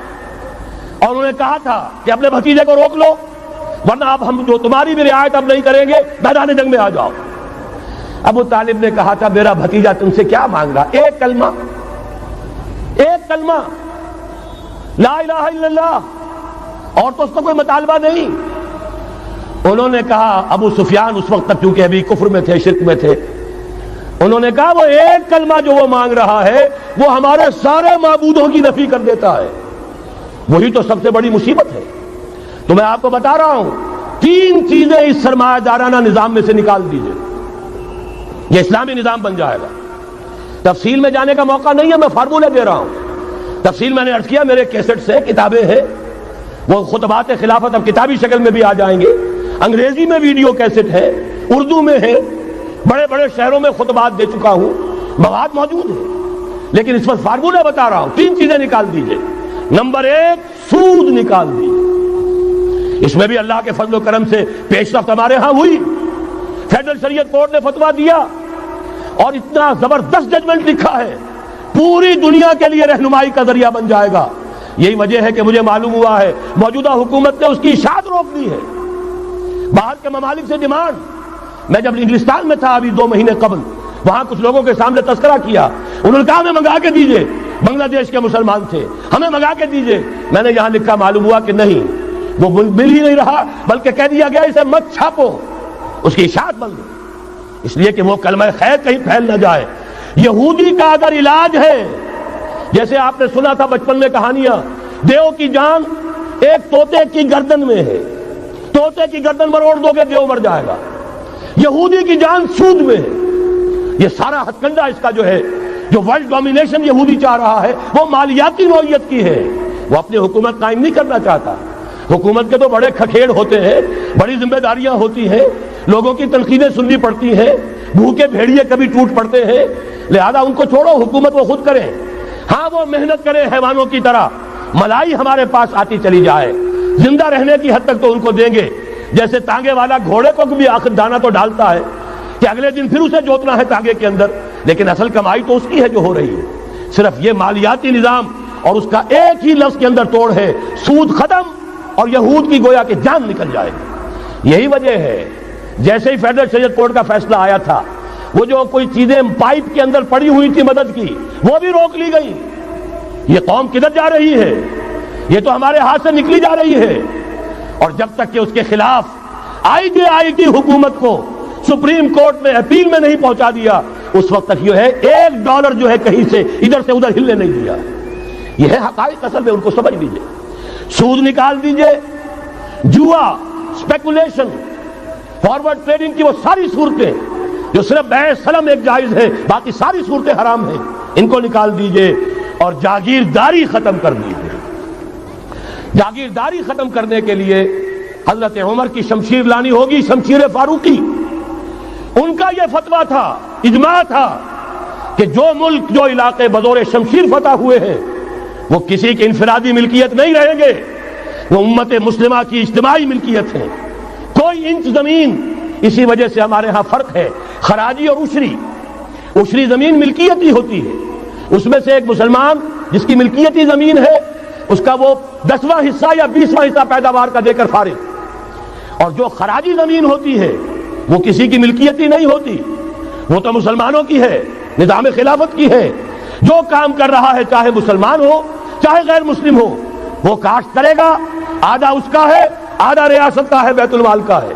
اور انہوں نے کہا تھا کہ اپنے بھتیجے کو روک لو ورنہ اب ہم جو تمہاری بھی رعایت اب نہیں کریں گے، میدان جنگ میں آ جاؤ. ابو طالب نے کہا تھا میرا بھتیجا تم سے کیا مانگ رہا؟ ایک کلمہ، ایک کلمہ لا الہ الا اللہ، اور تو اس کا کوئی مطالبہ نہیں. انہوں نے کہا، ابو سفیان اس وقت تک کیونکہ ابھی کفر میں تھے، شرک میں تھے، انہوں نے کہا وہ ایک کلمہ جو وہ مانگ رہا ہے وہ ہمارے سارے معبودوں کی نفی کر دیتا ہے. وہی تو سب سے بڑی مصیبت ہے. تو میں آپ کو بتا رہا ہوں، تین چیزیں اس سرمایہ دارانہ نظام میں سے نکال دیجئے، یہ اسلامی نظام بن جائے گا. تفصیل میں جانے کا موقع نہیں ہے، میں فارمولہ دے رہا ہوں. تفصیل میں نے عرض کیا، میرے کیسٹ سے کتابیں ہیں، وہ خطبات خلافت اب کتابی شکل میں بھی آ جائیں گے، انگریزی میں ویڈیو کیسٹ ہے، اردو میں ہے، بڑے بڑے شہروں میں خطبات دے چکا ہوں، مواد موجود ہے. لیکن اس وقت فارمولہ بتا رہا ہوں، تین چیزیں نکال دیجئے. نمبر ایک، سود نکال دیجئے. اس میں بھی اللہ کے فضل و کرم سے پیش رفت ہمارے ہاں ہوئی. فیڈرل شریعت کورٹ نے فتویٰ دیا اور اتنا زبردست ججمنٹ لکھا ہے، پوری دنیا کے لیے رہنمائی کا ذریعہ بن جائے گا. یہی وجہ ہے کہ مجھے معلوم ہوا ہے موجودہ حکومت نے اس کی اشاعت روک دی ہے. باہر کے ممالک سے ڈیمانڈ. میں جب انگلستان میں تھا ابھی 2 مہینے قبل، وہاں کچھ لوگوں کے سامنے تذکرہ کیا، انہوں نے کہا ہمیں منگا کے دیجئے، بنگلہ دیش کے مسلمان تھے، ہمیں منگا کے دیجئے. میں نے یہاں لکھا، معلوم ہوا کہ نہیں، وہ مل ہی نہیں رہا، بلکہ کہہ دیا گیا اسے مت چھاپو، اس کی اشاعت بند ہو، اس لیے کہ وہ کلمہ خیر کہیں پھیل نہ جائے. یہودی کا اگر علاج ہے، جیسے آپ نے سنا تھا بچپن میں کہانیاں، دیو کی جان ایک طوطے کی گردن میں ہے، طوطے کی گردن پر اوڑھ دو گے دیو مر جائے گا. یہودی کی جان سود میں ہے. یہ سارا ہتھ کنڈا اس کا جو ہے، جو ورلڈ ڈومینیشن یہودی چاہ رہا ہے، وہ مالیاتی نوعیت کی ہے. وہ اپنی حکومت قائم نہیں کرنا چاہتا. حکومت کے تو بڑے کھکھیڑ ہوتے ہیں، بڑی ذمہ داریاں ہوتی ہیں، لوگوں کی تنقیدیں سننی پڑتی ہیں، بھوکے بھیڑیے کبھی ٹوٹ پڑتے ہیں. لہذا ان کو چھوڑو، حکومت وہ خود کریں. ہاں وہ محنت کریں حیوانوں کی طرح، ملائی ہمارے پاس آتی چلی جائے، زندہ رہنے کی حد تک تو ان کو دیں گے. جیسے تانگے والا گھوڑے کو بھی آخر دانہ تو ڈالتا ہے کہ اگلے دن پھر اسے جوتنا ہے تانگے کے اندر، لیکن اصل کمائی تو اس کی ہے جو ہو رہی ہے. صرف یہ مالیاتی نظام اور اس کا ایک ہی لفظ کے اندر توڑ ہے، سود ختم اور یہود کی گویا کہ جان نکل جائے گی. یہی وجہ ہے جیسے ہی فیڈرل شریعت کورٹ کا فیصلہ آیا تھا، وہ جو کوئی چیزیں پائپ کے اندر پڑی ہوئی تھی مدد کی، وہ بھی روک لی گئی. یہ قوم کدھر جا رہی ہے؟ یہ تو ہمارے ہاتھ سے نکلی جا رہی ہے. اور جب تک کہ اس کے خلاف آئی ٹی حکومت کو سپریم کورٹ میں اپیل میں نہیں پہنچا دیا، اس وقت تک یہ ہے $1 جو ہے کہیں سے ادھر سے ادھر ہلنے نہیں دیا. یہ ہے حقائق، اصل میں ان کو سمجھ لیجیے. سود نکال دیجئے، جوا، اسپیکولیشن، فارورڈ ٹریڈنگ کی وہ ساری صورتیں جو صرف بیع سلم ایک جائز ہے، باقی ساری صورتیں حرام ہیں، ان کو نکال دیجئے اور جاگیرداری ختم کر دیجئے۔ جاگیرداری ختم کرنے کے لیے حضرت عمر کی شمشیر لانی ہوگی، شمشیر فاروقی۔ ان کا یہ فتویٰ تھا، اجماع تھا کہ جو ملک، جو علاقے بطور شمشیر فتح ہوئے ہیں وہ کسی کی انفرادی ملکیت نہیں رہیں گے، وہ امت مسلمہ کی اجتماعی ملکیت ہے۔ کوئی انچ زمین، اسی وجہ سے ہمارے ہاں فرق ہے خراجی اور عشری۔ عشری زمین ملکیت ہی ہوتی ہے، اس میں سے ایک مسلمان جس کی ملکیتی زمین ہے اس کا وہ 10واں حصہ یا 20واں حصہ پیداوار کا دے کر فارغ، اور جو خراجی زمین ہوتی ہے وہ کسی کی ملکیتی نہیں ہوتی، وہ تو مسلمانوں کی ہے، نظام خلافت کی ہے۔ جو کام کر رہا ہے چاہے مسلمان ہو چاہے غیر مسلم ہو، وہ کاشت کرے گا، آدھا اس کا ہے، آدھا ریاست کا ہے، بیت المال کا ہے۔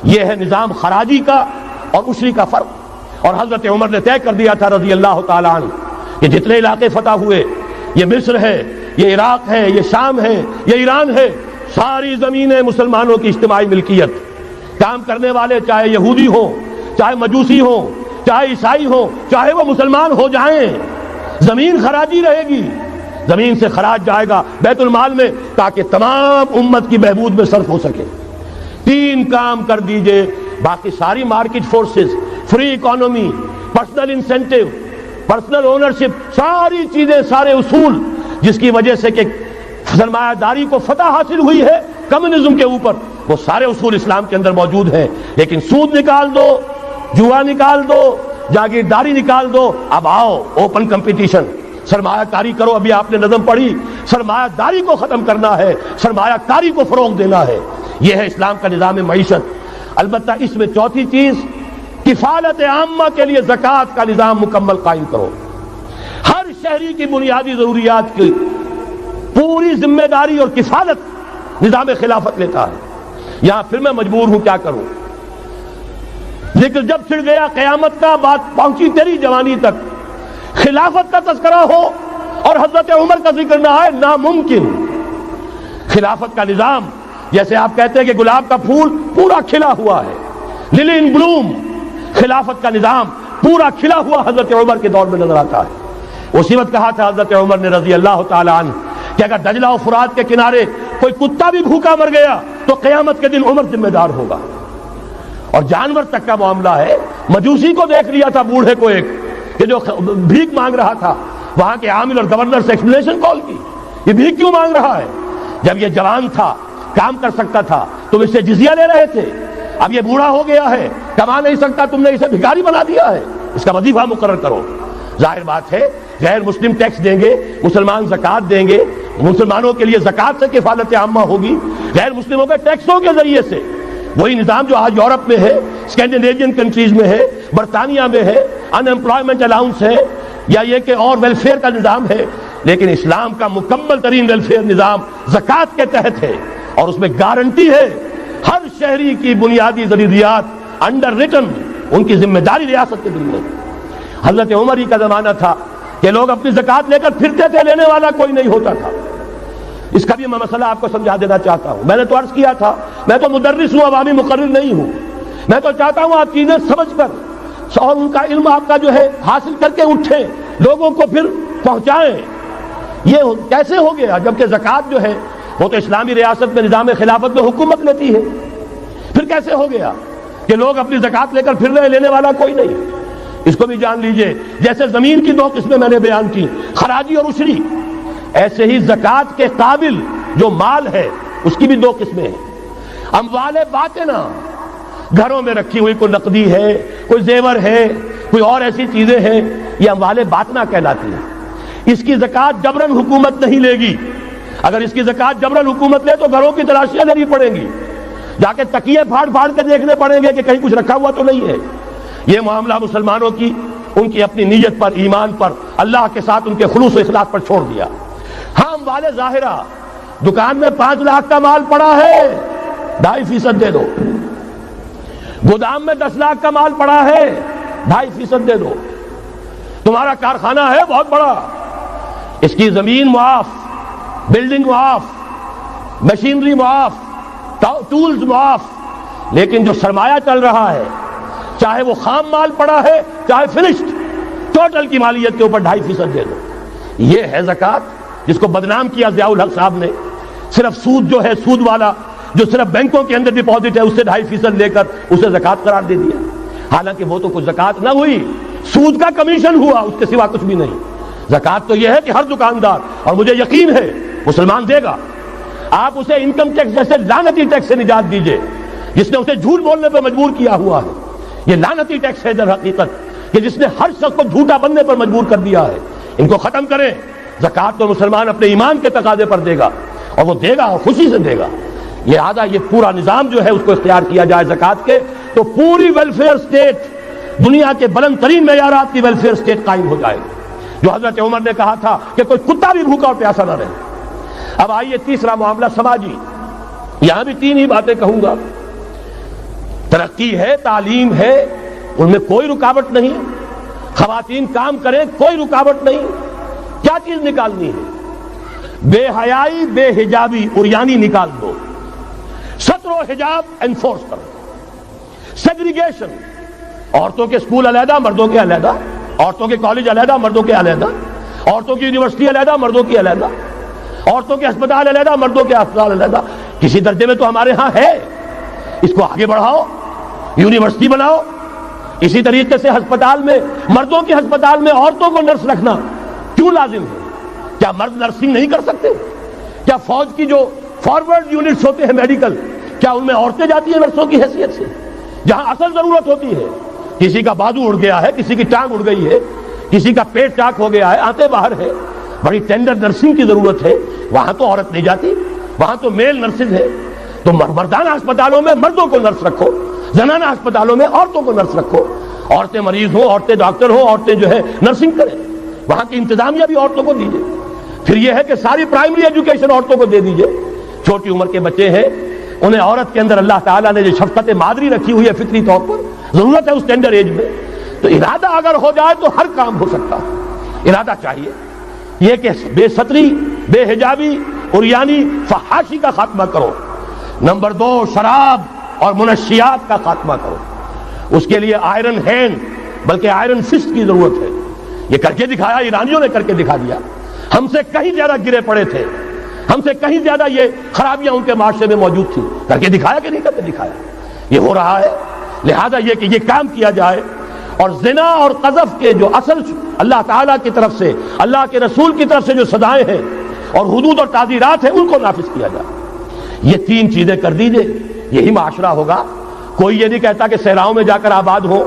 یہ ہے نظام خراجی کا اور عشری کا فرق۔ اور حضرت عمر نے طے کر دیا تھا رضی اللہ تعالیٰ عنہ کہ جتنے علاقے فتح ہوئے، یہ مصر ہے، یہ عراق ہے، یہ شام ہے، یہ ایران ہے، ساری زمینیں مسلمانوں کی اجتماعی ملکیت۔ کام کرنے والے چاہے یہودی ہوں، چاہے مجوسی ہوں، چاہے عیسائی ہوں، چاہے وہ مسلمان ہو جائیں، زمین خراجی رہے گی، زمین سے خراج جائے گا بیت المال میں تاکہ تمام امت کی بہبود میں صرف ہو سکے۔ تین کام کر دیجئے، باقی ساری market forces, free economy, personal incentive, personal ownership, ساری چیزیں، سارے اصول جس کی وجہ سے کہ سرمایہ داری کو فتح حاصل ہوئی ہے کمیونزم کے اوپر، وہ سارے اصول اسلام کے اندر موجود ہیں۔ لیکن سود نکال دو، جوا نکال دو، جاگیرداری نکال دو، اب آؤ اوپن کمپٹیشن، سرمایہ کاری کرو۔ ابھی آپ نے نظم پڑھی، سرمایہ داری کو ختم کرنا ہے، سرمایہ کاری کو فروغ دینا ہے، یہ ہے اسلام کا نظام معیشت۔ البتہ اس میں چوتھی چیز، کفالت عامہ کے لیے زکوٰۃ کا نظام مکمل قائم کرو۔ ہر شہری کی بنیادی ضروریات کی پوری ذمہ داری اور کفالت نظام خلافت لیتا ہے۔ یہاں پھر میں مجبور ہوں کیا کروں، لیکن جب چھڑ گیا قیامت کا، بات پہنچی تیری جوانی تک، خلافت کا تذکرہ ہو اور حضرت عمر کا ذکر نہ آئے، ناممکن۔ خلافت کا نظام، جیسے آپ کہتے ہیں کہ گلاب کا پھول پورا کھلا ہوا ہے، للی ان بلوم، خلافت کا نظام پورا کھلا ہوا حضرت عمر کے دور میں نظر آتا ہے۔ اسی وقت کہا تھا حضرت عمر نے رضی اللہ تعالی عنہ کہ اگر دجلہ و فرات کے کنارے کوئی کتا بھی بھوکا مر گیا تو قیامت کے دن عمر ذمہ دار ہوگا۔ اور جانور تک کا معاملہ ہے، مجوسی کو دیکھ لیا تھا بوڑھے کو ایک کہ جو بھیک مانگ رہا تھا، وہاں کے عامل اور گورنر سے ایکسپلینیشن کال کی، یہ بھیک کیوں مانگ رہا ہے؟ جب یہ جوان تھا، کام کر سکتا تھا، تم اس سے جزیہ لے رہے تھے، اب یہ بوڑھا ہو گیا ہے، کما نہیں سکتا، تم نے اسے بھکاری بنا دیا ہے، اس کا وظیفہ مقرر کرو۔ ظاہر بات ہے غیر مسلم ٹیکس دیں گے، مسلمان زکوٰۃ دیں گے، مسلمانوں کے لیے زکوٰۃ سے کفالت عامہ ہوگی، غیر مسلموں کے ٹیکسوں کے ذریعے سے۔ وہی نظام جو آج یورپ میں ہے، اسکینڈینیوین کنٹریز میں ہے، برطانیہ میں ہے، ان امپلائمنٹ الاؤنس ہے، یا یہ کہ اور ویلفیئر کا نظام ہے، لیکن اسلام کا مکمل ترین ویلفیئر نظام زکوٰۃ کے تحت ہے، اور اس میں گارنٹی ہے ہر شہری کی بنیادی ضروریات انڈر ریٹن، ان کی ذمہ داری ریاست کے ذمہ۔ حضرت عمر ہی کا زمانہ تھا کہ لوگ اپنی زکوٰۃ لے کر پھرتے تھے، لینے والا کوئی نہیں ہوتا تھا۔ اس کا بھی میں مسئلہ آپ کو سمجھا دینا چاہتا ہوں۔ میں نے تو عرض کیا تھا، میں تو مدرس ہوں، عوامی مقرر نہیں ہوں، میں تو چاہتا ہوں آپ چیزیں سمجھ کر اور ان کا علم آپ کا جو ہے حاصل کر کے اٹھیں، لوگوں کو پھر پہنچائیں۔ یہ کیسے ہو گیا جبکہ زکوٰۃ جو ہے وہ تو اسلامی ریاست میں نظام خلافت میں حکومت لیتی ہے؟ پھر کیسے ہو گیا کہ لوگ اپنی زکوٰۃ لے کر پھر رہے، لینے والا کوئی نہیں؟ اس کو بھی جان لیجئے، جیسے زمین کی دو قسمیں میں نے بیان کی، خراجی اور عشری، ایسے ہی زکوٰۃ کے قابل جو مال ہے اس کی بھی دو قسمیں ہیں۔ اموال باطنہ، گھروں میں رکھی ہوئی کوئی نقدی ہے، کوئی زیور ہے، کوئی اور ایسی چیزیں ہیں، یہ اموال باطنہ کہلاتی ہیں۔ اس کی زکوٰۃ جبراً حکومت نہیں لے گی۔ اگر اس کی زکوٰۃ جبراً حکومت لے تو گھروں کی تلاشیاں لینی پڑیں گی، جا کے تکیے پھاڑ پھاڑ کے دیکھنے پڑیں گے کہ کہیں کچھ رکھا ہوا تو نہیں ہے۔ یہ معاملہ مسلمانوں کی ان کی اپنی نیت پر، ایمان پر، اللہ کے ساتھ ان کے خلوص و اخلاص پر چھوڑ دیا۔ ہاں اموال ظاہرہ، دکان میں 5 لاکھ کا مال پڑا ہے، 2.5% دے دو، گودام میں 10 لاکھ کا مال پڑا ہے، 2.5% دے دو، تمہارا کارخانہ ہے بہت بڑا، اس کی زمین معاف، بلڈنگ معاف، مشینری معاف، ٹولز معاف، لیکن جو سرمایہ چل رہا ہے چاہے وہ خام مال پڑا ہے چاہے فنشڈ، ٹوٹل کی مالیت کے اوپر 2.5% دے دو. یہ ہے زکوٰۃ جس کو بدنام کیا ضیاء الحق صاحب نے. صرف سود جو ہے، سود والا جو صرف بینکوں کے اندر ڈپازٹ ہے اس سے 2.5% لے کر اسے زکوٰۃ قرار دے دیا، حالانکہ وہ تو کچھ زکوٰۃ نہ ہوئی، سود کا کمیشن ہوا، اس کے سوا کچھ بھی نہیں. زکوٰۃ تو یہ ہے کہ ہر دکاندار، اور مجھے یقین ہے مسلمان دے گا، آپ اسے انکم ٹیکس جیسے لعنتی ٹیکس سے نجات دیجئے جس نے اسے جھوٹ بولنے پہ مجبور کیا ہوا ہے. یہ لعنتی ٹیکس ہے در حقیقت کہ جس نے ہر شخص کو جھوٹا بننے پر مجبور کر دیا ہے. ان کو ختم کریں. زکوٰۃ تو مسلمان اپنے ایمان کے تقاضے پر دے گا، اور وہ دے گا اور خوشی سے دے گا. لہذا یہ پورا نظام جو ہے اس کو اختیار کیا جائے زکوٰۃ کے، تو پوری ویلفیئر اسٹیٹ، دنیا کے بلند ترین معیارات کی ویلفیئر اسٹیٹ قائم ہو جائے گی. جو حضرت عمر نے کہا تھا کہ کوئی کتا بھی بھوکا اور پیاسا نہ رہے. اب آئیے تیسرا معاملہ سماجی. یہاں بھی 3 ہی باتیں کہوں گا. ترقی ہے، تعلیم ہے، ان میں کوئی رکاوٹ نہیں. خواتین کام کریں، کوئی رکاوٹ نہیں. کیا چیز نکالنی ہے؟ بے حیائی، بے حجابی، عریانی نکال دو. ستر و حجاب انفورس کرو. سیگریگیشن، عورتوں کے اسکول علیحدہ، مردوں کے علیحدہ، عورتوں کے کالج علیحدہ، مردوں کے علیحدہ، عورتوں کی یونیورسٹی علیحدہ، مردوں کی علیحدہ، عورتوں کے ہسپتال علیحدہ، مردوں کے ہسپتال علیحدہ. کسی درجے میں تو ہمارے ہاں ہے، اس کو آگے بڑھاؤ، یونیورسٹی بناؤ. اسی طریقے سے ہسپتال میں، مردوں کے ہسپتال میں عورتوں کو نرس رکھنا کیوں لازم ہے؟ کیا مرد نرسنگ نہیں کر سکتے؟ کیا فوج کی جو فارورڈ یونٹس ہوتے ہیں میڈیکل، کیا ان میں عورتیں جاتی ہیں نرسوں کی حیثیت سے؟ جہاں اصل ضرورت ہوتی ہے، کسی کا بازو اڑ گیا ہے، کسی کی ٹانگ اڑ گئی ہے، کسی کا پیٹ چاک ہو گیا ہے، آنتیں باہر ہے، بڑی ٹینڈر نرسنگ کی ضرورت ہے، وہاں تو عورت نہیں جاتی، وہاں تو میل نرسز ہے. تو مردانہ ہسپتالوں میں مردوں کو نرس رکھو، زنانہ ہسپتالوں میں عورتوں کو نرس رکھو. عورتیں مریض ہوں، عورتیں ڈاکٹر ہوں، عورتیں جو ہے نرسنگ کریں. وہاں کی انتظامیہ بھی عورتوں کو دیجیے. پھر یہ ہے کہ ساری پرائمری ایجوکیشن عورتوں کو دے دیجیے. چھوٹی عمر کے بچے ہیں، انہیں عورت کے اندر اللہ تعالیٰ نے جو شفقت مادری رکھی ہوئی ہے فطری طور پر، ضرورت ہے اس ٹینڈر ایج میں. تو ارادہ اگر ہو جائے تو ہر کام ہو سکتا ہے. ارادہ چاہیے. یہ کہ بے ستری، بے حجابی، عریانی، فحاشی کا خاتمہ کرو. نمبر 2، شراب اور منشیات کا خاتمہ کرو. اس کے لیے آئرن ہینڈ بلکہ آئرن فسٹ کی ضرورت ہے. یہ کر کے دکھایا، ایرانیوں نے کر کے دکھا دیا. ہم سے کہیں زیادہ گرے پڑے تھے، ہم سے کہیں زیادہ یہ خرابیاں ان کے معاشرے میں موجود تھیں. کر کے دکھایا کہ نہیں کر کے دکھایا؟ یہ ہو رہا ہے. لہذا یہ کہ یہ کام کیا جائے، اور زنا اور قذف کے جو اصل اللہ تعالیٰ کی طرف سے، اللہ کے رسول کی طرف سے جو سزائیں ہیں اور حدود اور تعزیرات ہیں ان کو نافذ کیا جائے. یہ 3 چیزیں کر دیجئے، یہی معاشرہ ہوگا. کوئی یہ نہیں کہتا کہ صحراؤں میں جا کر آباد ہو،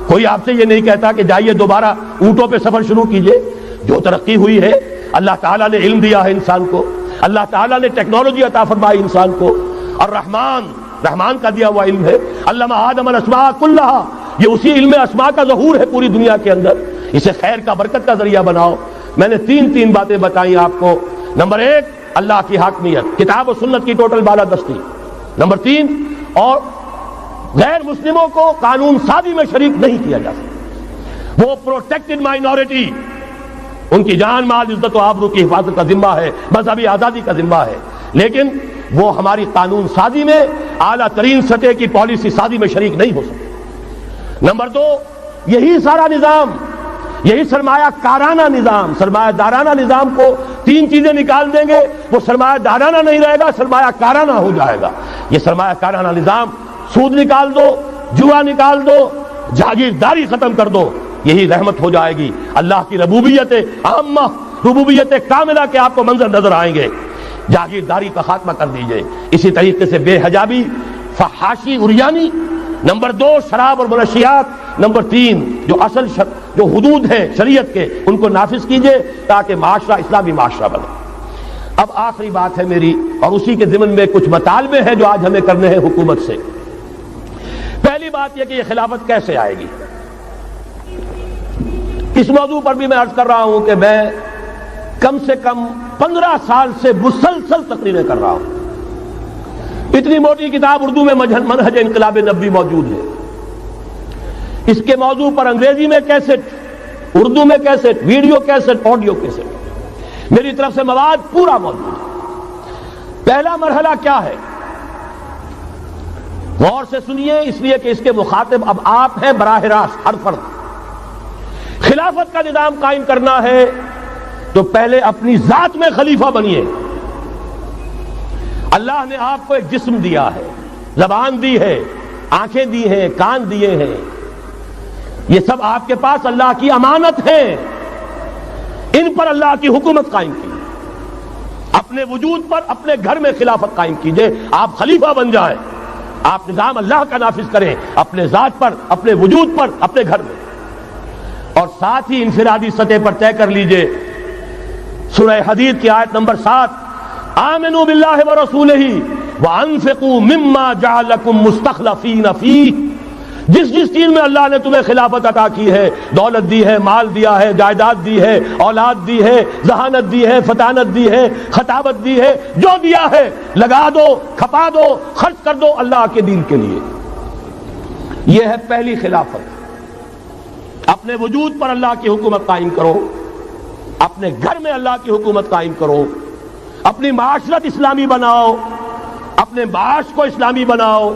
کوئی آپ سے یہ نہیں کہتا کہ جائیے دوبارہ اونٹوں پہ سفر شروع کیجئے. جو ترقی ہوئی ہے، اللہ تعالیٰ نے علم دیا ہے انسان کو، اللہ تعالیٰ نے ٹیکنالوجی عطا فرمائی انسان کو، اور رحمان کا دیا ہوا علم ہے. علم آدم الاسماء کلھا، یہ اسی علم اسماء کا ظہور ہے پوری دنیا کے اندر. اسے خیر کا، برکت کا ذریعہ بناؤ. میں نے 3 باتیں بتائیں آپ کو. نمبر 1، اللہ کی حاکمیت، کتاب و سنت کی ٹوٹل بالادستی. نمبر 3، اور غیر مسلموں کو قانون سازی میں شریک نہیں کیا جا سکتا. وہ پروٹیکٹڈ مائنورٹی، ان کی جان، مال، عزت و آبرو کی حفاظت کا ذمہ ہے، مذہبی آزادی کا ذمہ ہے، لیکن وہ ہماری قانون سازی میں، اعلیٰ ترین سطح کی پالیسی سازی میں شریک نہیں ہو سکتے. نمبر 2، یہی سارا نظام، یہی سرمایہ کارانہ نظام، سرمایہ دارانہ نظام کو 3 چیزیں نکال دیں گے، وہ سرمایہ دارانہ نہیں رہے گا، سرمایہ کارانہ ہو جائے گا. یہ سرمایہ کارانہ نظام، سود نکال دو، جوا نکال دو، جاگیرداری ختم کر دو، یہی رحمت ہو جائے گی. اللہ کی ربوبیت عامہ، ربوبیت کاملہ کے آپ کو منظر نظر آئیں گے. جاگیرداری کا خاتمہ کر دیجئے. اسی طریقے سے بے حجابی، فحاشی، عریانی. نمبر 2، شراب اور منشیات. نمبر 3، جو اصل جو حدود ہیں شریعت کے، ان کو نافذ کیجئے تاکہ معاشرہ اسلامی معاشرہ بنے. اب آخری بات ہے میری، اور اسی کے ضمن میں کچھ مطالبے ہیں جو آج ہمیں کرنے ہیں حکومت سے. پہلی بات یہ کہ یہ خلافت کیسے آئے گی. اس موضوع پر بھی میں عرض کر رہا ہوں کہ میں کم سے کم 15 سال سے مسلسل تقریریں کر رہا ہوں. اتنی موٹی کتاب اردو میں منہج انقلاب نبوی موجود ہے. اس کے موضوع پر انگریزی میں کیسٹ، اردو میں cassette, video cassette, audio cassette, میری طرف سے مواد پورا موجود ہے. پہلا مرحلہ کیا ہے؟ غور سے سنیے، اس لیے کہ اس کے مخاطب اب آپ ہیں براہ راست، ہر فرد۔ خلافت کا نظام قائم کرنا ہے تو پہلے اپنی ذات میں خلیفہ بنیے۔ اللہ نے آپ کو ایک جسم دیا ہے، زبان دی ہے، آنکھیں دی ہیں، کان دیے ہیں، یہ سب آپ کے پاس اللہ کی امانت ہے، ان پر اللہ کی حکومت قائم کی۔ اپنے وجود پر اپنے گھر میں خلافت قائم کیجئے، آپ خلیفہ بن جائیں، آپ نظام اللہ کا نافذ کریں اپنے ذات پر، اپنے وجود پر، اپنے گھر میں، اور ساتھ ہی انفرادی سطح پر طے کر لیجئے سورہ حدید کی آیت نمبر 7، آمنوا باللہ ورسولہ وانفقوا مما جعلکم مستخلفین فیہ۔ جس چیز میں اللہ نے تمہیں خلافت عطا کی ہے، دولت دی ہے، مال دیا ہے، جائیداد دی ہے، اولاد دی ہے، ذہانت دی ہے، فطانت دی ہے، خطابت دی ہے، جو دیا ہے لگا دو، کھپا دو، خرچ کر دو اللہ کے دین کے لیے۔ یہ ہے پہلی خلافت۔ اپنے وجود پر اللہ کی حکومت قائم کرو، اپنے گھر میں اللہ کی حکومت قائم کرو، اپنی معاشرت اسلامی بناؤ، اپنے معاش کو اسلامی بناؤ،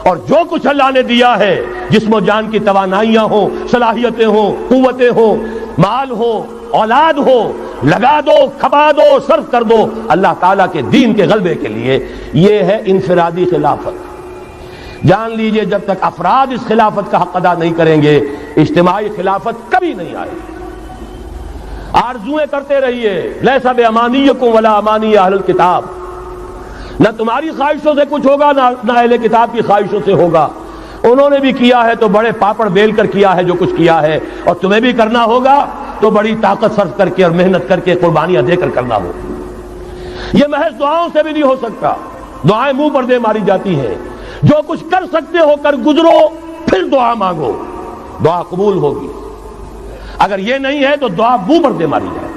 اور جو کچھ اللہ نے دیا ہے، جسم و جان کی توانائیاں ہوں، صلاحیتیں ہوں، قوتیں ہوں، مال ہو، اولاد ہو، لگا دو، کھپا دو، صرف کر دو اللہ تعالیٰ کے دین کے غلبے کے لیے۔ یہ ہے انفرادی خلافت۔ جان لیجئے جب تک افراد اس خلافت کا حق ادا نہیں کریں گے، اجتماعی خلافت کبھی نہیں آئے گی۔ آرزویں کرتے رہیے، لیس بامانیکم ولا امانی اہل الکتاب، نہ تمہاری خواہشوں سے کچھ ہوگا نہ اہل کتاب کی خواہشوں سے ہوگا۔ انہوں نے بھی کیا ہے تو بڑے پاپڑ بیل کر کیا ہے جو کچھ کیا ہے، اور تمہیں بھی کرنا ہوگا تو بڑی طاقت صرف کر کے اور محنت کر کے، قربانیاں دے کر کرنا ہوگا۔ یہ محض دعاؤں سے بھی نہیں ہو سکتا، دعائیں منہ پر دے ماری جاتی ہیں۔ جو کچھ کر سکتے ہو کر گزرو، پھر دعا مانگو، دعا قبول ہوگی۔ اگر یہ نہیں ہے تو دعا منہ پر دے ماری جائے۔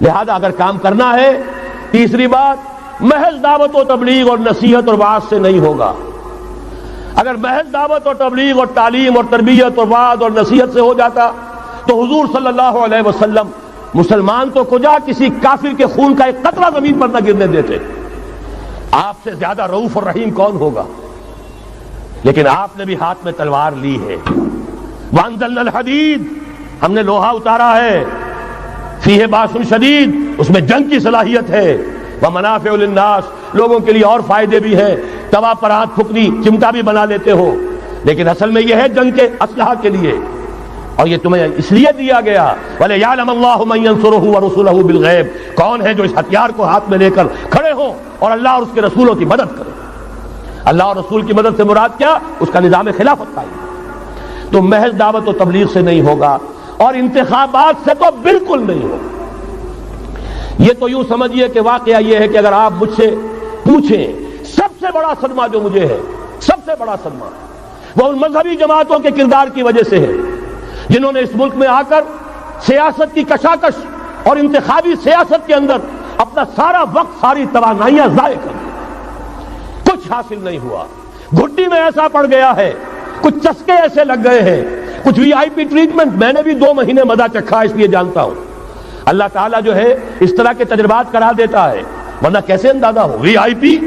لہذا اگر کام کرنا ہے، تیسری بات، محض دعوت و تبلیغ اور نصیحت اور وعظ سے نہیں ہوگا۔ اگر محض دعوت اور تبلیغ اور تعلیم اور تربیت اور وعظ اور نصیحت سے ہو جاتا تو حضور صلی اللہ علیہ وسلم مسلمان تو کجا کسی کافر کے خون کا ایک قطرہ زمین پر نہ گرنے دیتے۔ آپ سے زیادہ رؤوف اور رحیم کون ہوگا؟ لیکن آپ نے بھی ہاتھ میں تلوار لی ہے۔ وانزلنا الحدید، ہم نے لوہا اتارا ہے، فیہ باس شدید، اس میں جنگ کی صلاحیت ہے، ومنافع للناس، لوگوں کے لیے اور فائدے بھی ہیں۔ توا پر ہاتھ پھکنی چمٹا بھی بنا لیتے ہو، لیکن اصل میں یہ ہے جنگ کے اسلحہ کے لیے، اور یہ تمہیں اس لیے دیا گیا وَلِيَعْلَمَ اللَّهُ مَن يَنصُرُهُ وَرُسُلَهُ بِالْغَيْبِ، کون ہے جو اس ہتھیار کو ہاتھ میں لے کر کھڑے ہوں اور اللہ اور اس کے رسولوں کی مدد کرے۔ اللہ اور رسول کی مدد سے مراد کیا؟ اس کا نظام خلافت قائم۔ تو محض دعوت و تبلیغ سے نہیں ہوگا، اور انتخابات سے تو بالکل نہیں ہوگا۔ یہ تو یوں سمجھیے کہ واقعہ یہ ہے کہ اگر آپ مجھ سے پوچھیں، سب سے بڑا صدمہ جو مجھے ہے، سب سے بڑا صدمہ وہ ان مذہبی جماعتوں کے کردار کی وجہ سے ہے جنہوں نے اس ملک میں آ کر سیاست کی کشاکش اور انتخابی سیاست کے اندر اپنا سارا وقت، ساری توانائیاں ضائع کر دی۔ کچھ حاصل نہیں ہوا، گھٹی میں ایسا پڑ گیا ہے، کچھ چسکے ایسے لگ گئے ہیں، کچھ وی آئی پی ٹریٹمنٹ۔ میں نے بھی 2 مہینے مزہ چکھا، اس لیے جانتا ہوں اللہ تعالیٰ جو ہے اس طرح کے تجربات کرا دیتا ہے، ورنہ کیسے اندازہ ہو؟ وی آئی پی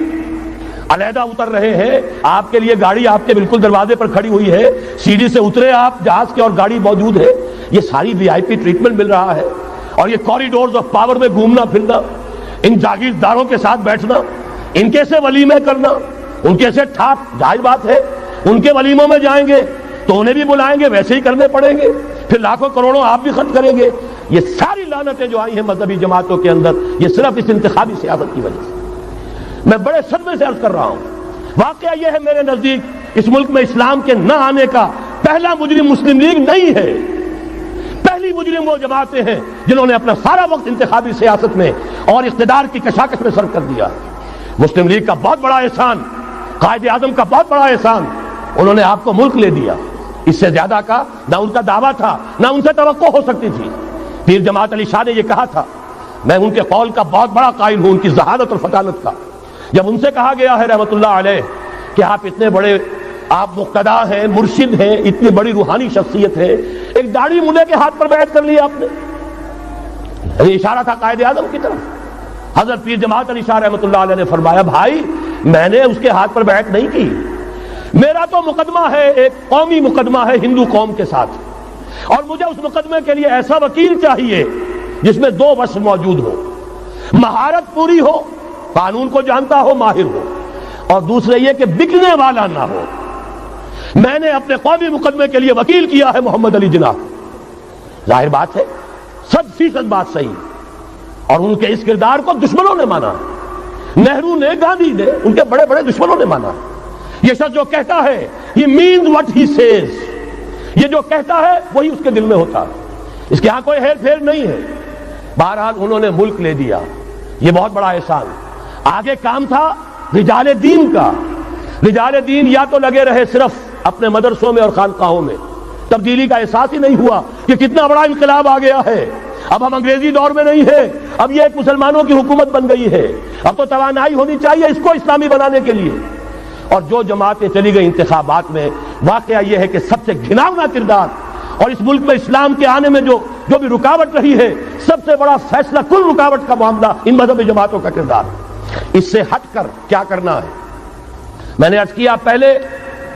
علیحدہ اتر رہے ہیں، آپ کے لیے گاڑی آپ کے بالکل دروازے پر کھڑی ہوئی ہے، سیڑھی سے اترے آپ جہاز کے اور گاڑی موجود ہے، یہ ساری وی آئی پی ٹریٹمنٹ مل رہا ہے۔ اور یہ کوریڈورز آف پاور میں گھومنا پھرنا، ان جاگیرداروں کے ساتھ بیٹھنا، ان کے سے ولیمے کرنا، ان کے سے ٹھاپ، ظاہر بات ہے ان کے ولیموں میں جائیں گے تو انہیں بھی بلائیں گے، ویسے ہی کرنے پڑیں گے، پھر لاکھوں کروڑوں آپ بھی خرچ کریں گے۔ یہ ساری لعنتیں جو آئی ہیں مذہبی جماعتوں کے اندر، یہ صرف اس انتخابی سیاست کی وجہ سے۔ میں بڑے صدمے سے عرض کر رہا ہوں، واقعہ یہ ہے میرے نزدیک اس ملک میں اسلام کے نہ آنے کا پہلا مجرم مسلم لیگ نہیں ہے، پہلی مجرم وہ جماعتیں ہیں جنہوں نے اپنا سارا وقت انتخابی سیاست میں اور اقتدار کی کشاکش میں صرف کر دیا۔ مسلم لیگ کا بہت بڑا احسان، قائد اعظم کا بہت بڑا احسان، انہوں نے آپ کو ملک لے دیا۔ اس سے زیادہ کا نہ ان کا دعویٰ تھا، نہ ان سے توقع ہو سکتی تھی۔ پیر جماعت علی شاہ نے یہ کہا تھا، میں ان کے قول کا بہت بڑا قائل ہوں، ان کی ذہانت اور فطانت کا۔ جب ان سے کہا گیا ہے رحمت اللہ علیہ کہ آپ اتنے بڑے، آپ مقتدا ہیں، مرشد ہیں، اتنی بڑی روحانی شخصیت ہے، ایک داڑھی ملے کے ہاتھ پر بیعت کر لی آپ نے، یہ اشارہ تھا قائد اعظم کی طرف۔ حضرت پیر جماعت علی شاہ رحمۃ اللہ علیہ نے فرمایا بھائی میں نے اس کے ہاتھ پر بیعت نہیں کی، میرا تو مقدمہ ہے ایک قومی مقدمہ ہے ہندو قوم کے ساتھ، اور مجھے اس مقدمے کے لیے ایسا وکیل چاہیے جس میں دو وصف موجود ہو، مہارت پوری ہو، قانون کو جانتا ہو، ماہر ہو، اور دوسرے یہ کہ بکنے والا نہ ہو۔ میں نے اپنے قومی مقدمے کے لیے وکیل کیا ہے محمد علی جناح۔ ظاہر بات ہے 100% بات صحیح، اور ان کے اس کردار کو دشمنوں نے مانا، نہرو نے، گاندھی نے، ان کے بڑے بڑے دشمنوں نے مانا۔ یہ شخص جو کہتا ہے he means what he says، یہ جو کہتا ہے وہی اس کے دل میں ہوتا ہے، اس کے ہاں کوئی ہیر پھیر نہیں ہے۔ بہرحال انہوں نے ملک لے دیا، یہ بہت بڑا احسان۔ آگے کام تھا رجال دین کا۔ رجال دین یا تو لگے رہے صرف اپنے مدرسوں میں اور خانقاہوں میں، تبدیلی کا احساس ہی نہیں ہوا کہ کتنا بڑا انقلاب آ گیا ہے، اب ہم انگریزی دور میں نہیں ہے، اب یہ ایک مسلمانوں کی حکومت بن گئی ہے، اب تو توانائی ہونی چاہیے اس کو اسلامی بنانے کے لیے۔ اور جو جماعتیں چلی گئی انتخابات میں، واقعہ یہ ہے کہ سب سے گھناؤنا کردار اور اس ملک میں اسلام کے آنے میں جو بھی رکاوٹ رہی ہے، سب سے بڑا فیصلہ کل رکاوٹ کا معاملہ ان مذہبی جماعتوں کا کردار۔ اس سے ہٹ کر کیا کرنا ہے، میں نے عرض کیا پہلے،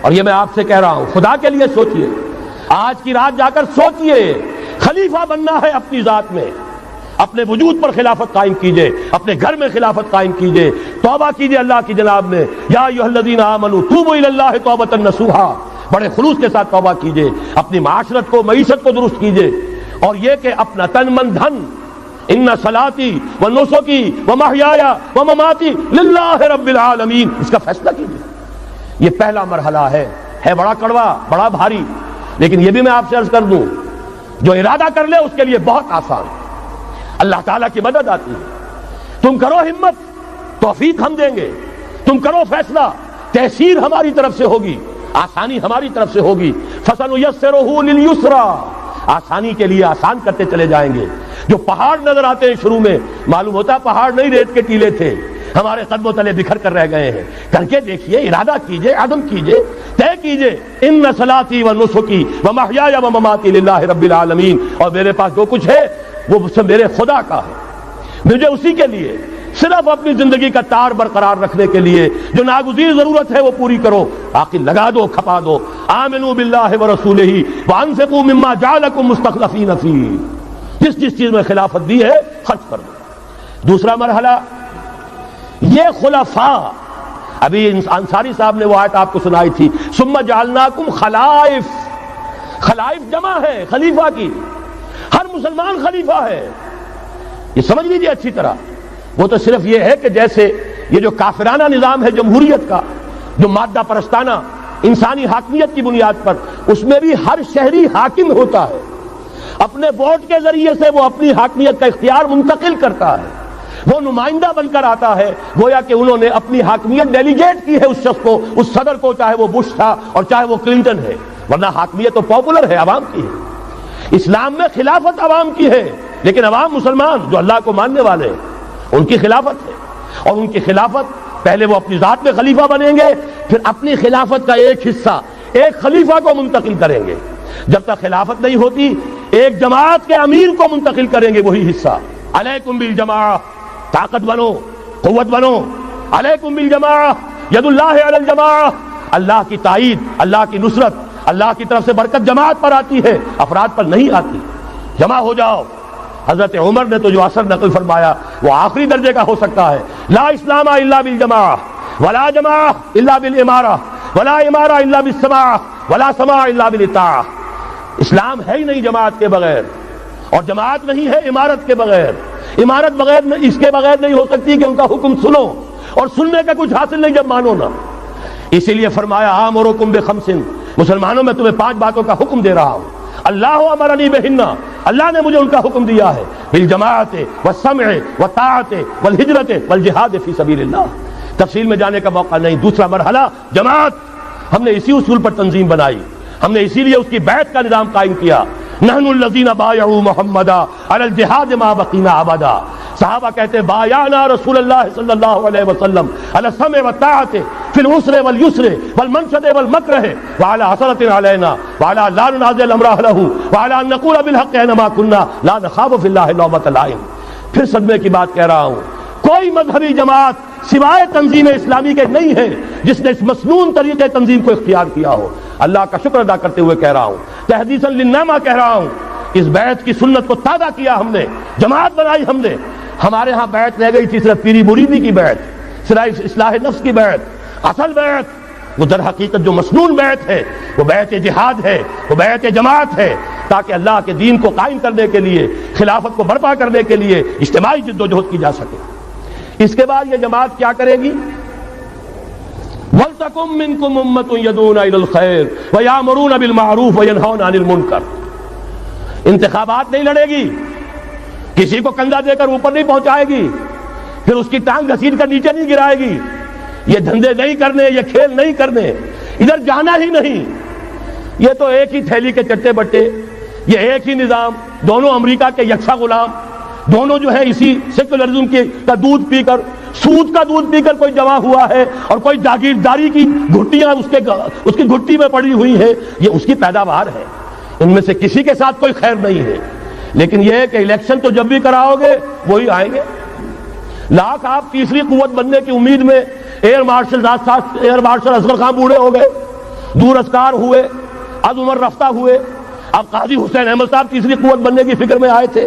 اور یہ میں آپ سے کہہ رہا ہوں، خدا کے لیے سوچئے، آج کی رات جا کر سوچئے، خلیفہ بننا ہے اپنی ذات میں، اپنے وجود پر خلافت قائم کیجئے، اپنے گھر میں خلافت قائم کیجئے، توبہ کیجئے اللہ کی جناب میں، یا ایھا الذین آمنوا توبوا الی اللہ توبۃ نصوحا، بڑے خلوص کے ساتھ توبہ کیجئے، اپنی معاشرت کو، معیشت کو درست کیجئے، اور یہ کہ اپنا تن من دھن، ان صلاتی و نسکی و محیای و مماتی للہ رب العالمین، اس کا فیصلہ کیجئے۔ یہ پہلا مرحلہ ہے بڑا کڑوا، بڑا بھاری، لیکن یہ بھی میں آپ سے عرض کر دوں، جو ارادہ کر لے اس کے لیے بہت آسان، اللہ تعالیٰ کی مدد آتی ہے۔ تم کرو ہمت، توفیق ہم دیں گے، تم کرو فیصلہ، تحصیل ہماری طرف سے ہوگی، آسانی ہماری طرف سے ہوگی۔ فَسَنُيَسِّرُهُ لِلْيُسْرَىٰ، آسانی کے لیے آسان کرتے چلے جائیں گے۔ جو پہاڑ نظر آتے ہیں شروع میں، معلوم ہوتا ہے پہاڑ نہیں، ریت کے ٹیلے تھے، ہمارے قدموں تلے بکھر کر رہ گئے ہیں۔ کر کے دیکھیے، ارادہ کیجئے، عزم کیجئے، طے کیجئے، ان صلاتی و نسکی و محیای و مماتی للہ رب العالمین، اور میرے پاس جو کچھ ہے وہ میرے خدا کا ہے، مجھے اسی کے لیے صرف اپنی زندگی کا تار برقرار رکھنے کے لیے جو ناگزیر ضرورت ہے وہ پوری کرو، باقی لگا دو، کھپا دو۔ آمنوا باللہ ورسولہ وانفقوا مما جعلکم مستخلفین فیہ، جس چیز میں خلافت دی ہے خرچ کر دو۔ دوسرا مرحلہ، یہ خلفاء، ابھی انصاری صاحب نے وہ آیت آپ کو سنائی تھی، ثم جعلناکم خلائف، خلائف جمع ہے خلیفہ کی، ہر مسلمان خلیفہ ہے، یہ سمجھ لیجیے اچھی طرح۔ وہ تو صرف یہ ہے کہ جیسے یہ جو کافرانہ نظام ہے جمہوریت کا، جو مادہ پرستانہ انسانی حاکمیت کی بنیاد پر، اس میں بھی ہر شہری حاکم ہوتا ہے، اپنے ووٹ کے ذریعے سے وہ اپنی حاکمیت کا اختیار منتقل کرتا ہے، وہ نمائندہ بن کر آتا ہے، گویا کہ انہوں نے اپنی حاکمیت ڈیلیگیٹ کی ہے اس شخص کو، اس صدر کو، چاہے وہ بش تھا اور چاہے وہ کلنٹن ہے، ورنہ حاکمیت تو پاپولر ہے، عوام کی ہے۔ اسلام میں خلافت عوام کی ہے، لیکن عوام مسلمان جو اللہ کو ماننے والے ہیں ان کی خلافت ہے، اور ان کی خلافت پہلے وہ اپنی ذات میں خلیفہ بنیں گے، پھر اپنی خلافت کا ایک حصہ ایک خلیفہ کو منتقل کریں گے۔ جب تک خلافت نہیں ہوتی ایک جماعت کے امیر کو منتقل کریں گے وہی حصہ۔ علیکم بالجماعہ، طاقت بنو، قوت بنو، علیکم بالجماعہ، ید اللہ علی الجماعہ، اللہ کی تائید، اللہ کی نصرت، اللہ کی طرف سے برکت جماعت پر آتی ہے، افراد پر نہیں آتی۔ جمع ہو جاؤ۔ حضرت عمر نے تو جو اثر نقل فرمایا وہ آخری درجے کا ہو سکتا ہے، لا اسلام الا بالجماعہ، ولا جماعہ الا بالامارہ، ولا امارہ الا بالسماع، ولا سماع الا بالاطاعہ۔ اسلام ہے ہی نہیں جماعت کے بغیر، اور جماعت نہیں ہے امارت کے بغیر، امارت بغیر اس کے بغیر نہیں ہو سکتی کہ ان کا حکم سنو، اور سننے کا کچھ حاصل نہیں جب مانو نہ۔ اسی لیے فرمایا آمرکم بخمس، مسلمانوں میں تمہیں 5 باتوں کا حکم دے رہا ہوں، اللہ امرنی بہن، اللہ نے مجھے ان کا حکم دیا ہے، بالجماعت والسمع والطاعت والہجرت والجہاد فی سبیل اللہ۔ تفصیل میں جانے کا موقع نہیں۔ دوسرا مرحلہ جماعت، ہم نے اسی اصول پر تنظیم بنائی، ہم نے اسی لیے اس کی بیعت کا نظام قائم کیا۔ نحن الذین بایعوا محمدا علی الجہاد ما بقینا ابدا، صحابہ کہتے ہیں بایعنا رسول اللہ صلی اللہ علیہ وسلم علی السمع والطاعت فی العسر والیسر والمنشد والمکرہ وعلی حسرۃ علینا وعلی لا ننازع الامر اہلہ وعلی ان نقول بالحق اینما کنا لا نخاف فی اللہ لومۃ لائم۔ پھر صدمے کی بات کہہ رہا ہوں، کوئی مذہبی جماعت سوائے تنظیم اسلامی کے نہیں ہے جس نے اس مسنون طریقے تنظیم کو اختیار کیا ہو۔ اللہ کا شکر ادا کرتے ہوئے کہہ رہا ہوں، تحدیثاً للنعمہ کہہ رہا ہوں، اس بیعت کی سنت کو تازہ کیا ہم نے، جماعت بنائی ہم نے۔ ہمارے ہاں بیعت رہ گئی تھی صرف پیری مریدی کی بیعت، صرف اصلاح نفس کی بیعت۔ اصل بیعت وہ در حقیقت جو مسنون بیعت ہے وہ بیعت جہاد ہے، وہ بیعت جماعت ہے، تاکہ اللہ کے دین کو قائم کرنے کے لیے، خلافت کو برپا کرنے کے لیے اجتماعی جد و جہد کی جا سکے۔ اس کے بعد یہ جماعت کیا کرے گی؟ وَلْتَكُن مِّنكُمْ أُمَّةٌ يَدْعُونَ إِلَى الْخَيْرِ وَيَأْمُرُونَ بِالْمَعْرُوفِ وَيَنْهَوْنَ عَنِ الْمُنكَرِ۔ انتخابات نہیں لڑے گی، کسی کو کندھا دے کر اوپر نہیں پہنچائے گی، پھر اس کی ٹانگ گھسیٹ کر نیچے نہیں گرائے گی۔ یہ دھندے نہیں کرنے، یہ کھیل نہیں کرنے، ادھر جانا ہی نہیں۔ یہ تو ایک ہی تھیلی کے چٹے بٹے، یہ ایک ہی نظام، دونوں امریکہ کے یکساں غلام، دونوں جو ہے اسی سیکولرزم کا دودھ پی کر، سود کا دودھ پی کر کوئی جمع ہوا ہے، اور کوئی جاگیرداری کی گھٹیاں اس کی گھٹی میں پڑی ہوئی ہے، یہ اس کی پیداوار ہے۔ ان میں سے کسی کے ساتھ کوئی خیر نہیں ہے، لیکن یہ ہے کہ الیکشن تو جب بھی کراؤ گے وہی آئیں گے۔ لاکھ آپ تیسری قوت بننے کی امید میں ایئر مارشل اصغر خان بوڑھے ہو گئے، دور اسکار ہوئے، از عمر رفتہ ہوئے۔ اب قاضی حسین احمد صاحب تیسری قوت بننے کی فکر میں آئے تھے،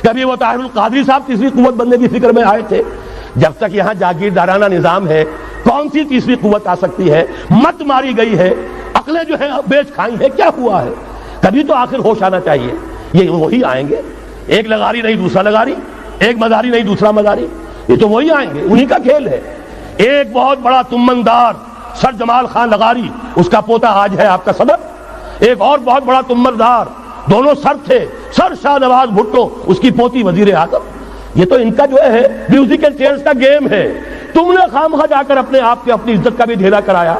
کبھی وہ طاہر القادری صاحب تیسری قوت بننے کی فکر میں آئے تھے۔ جب تک یہاں جاگیردارانہ نظام ہے، کون سی تیسری قوت آ سکتی ہے؟ مت ماری گئی ہے، عقلیں جو ہے بیچ کھائی ہیں، کیا ہوا ہے؟ کبھی تو آخر ہوش آنا چاہیے۔ یہ وہی آئیں گے، ایک لغاری نہیں دوسرا لغاری، ایک مزاری نہیں دوسرا مزاری، یہ تو وہی آئیں گے، انہی کا کھیل ہے۔ ایک بہت بڑا تمندار سر جمال خان لغاری، اس کا پوتا آج ہے آپ کا صدر۔ ایک اور بہت بڑا تمندار، دونوں سر تھے، سر شاہ نواز بھٹو، اس کی پوتی وزیر اعظم۔ یہ تو ان کا جو ہے میوزیکل چیئرز کا گیم ہے۔ تم نے خامخواہ جا کر اپنے آپ کی اپنی عزت کا بھی ڈھیلا کرایا،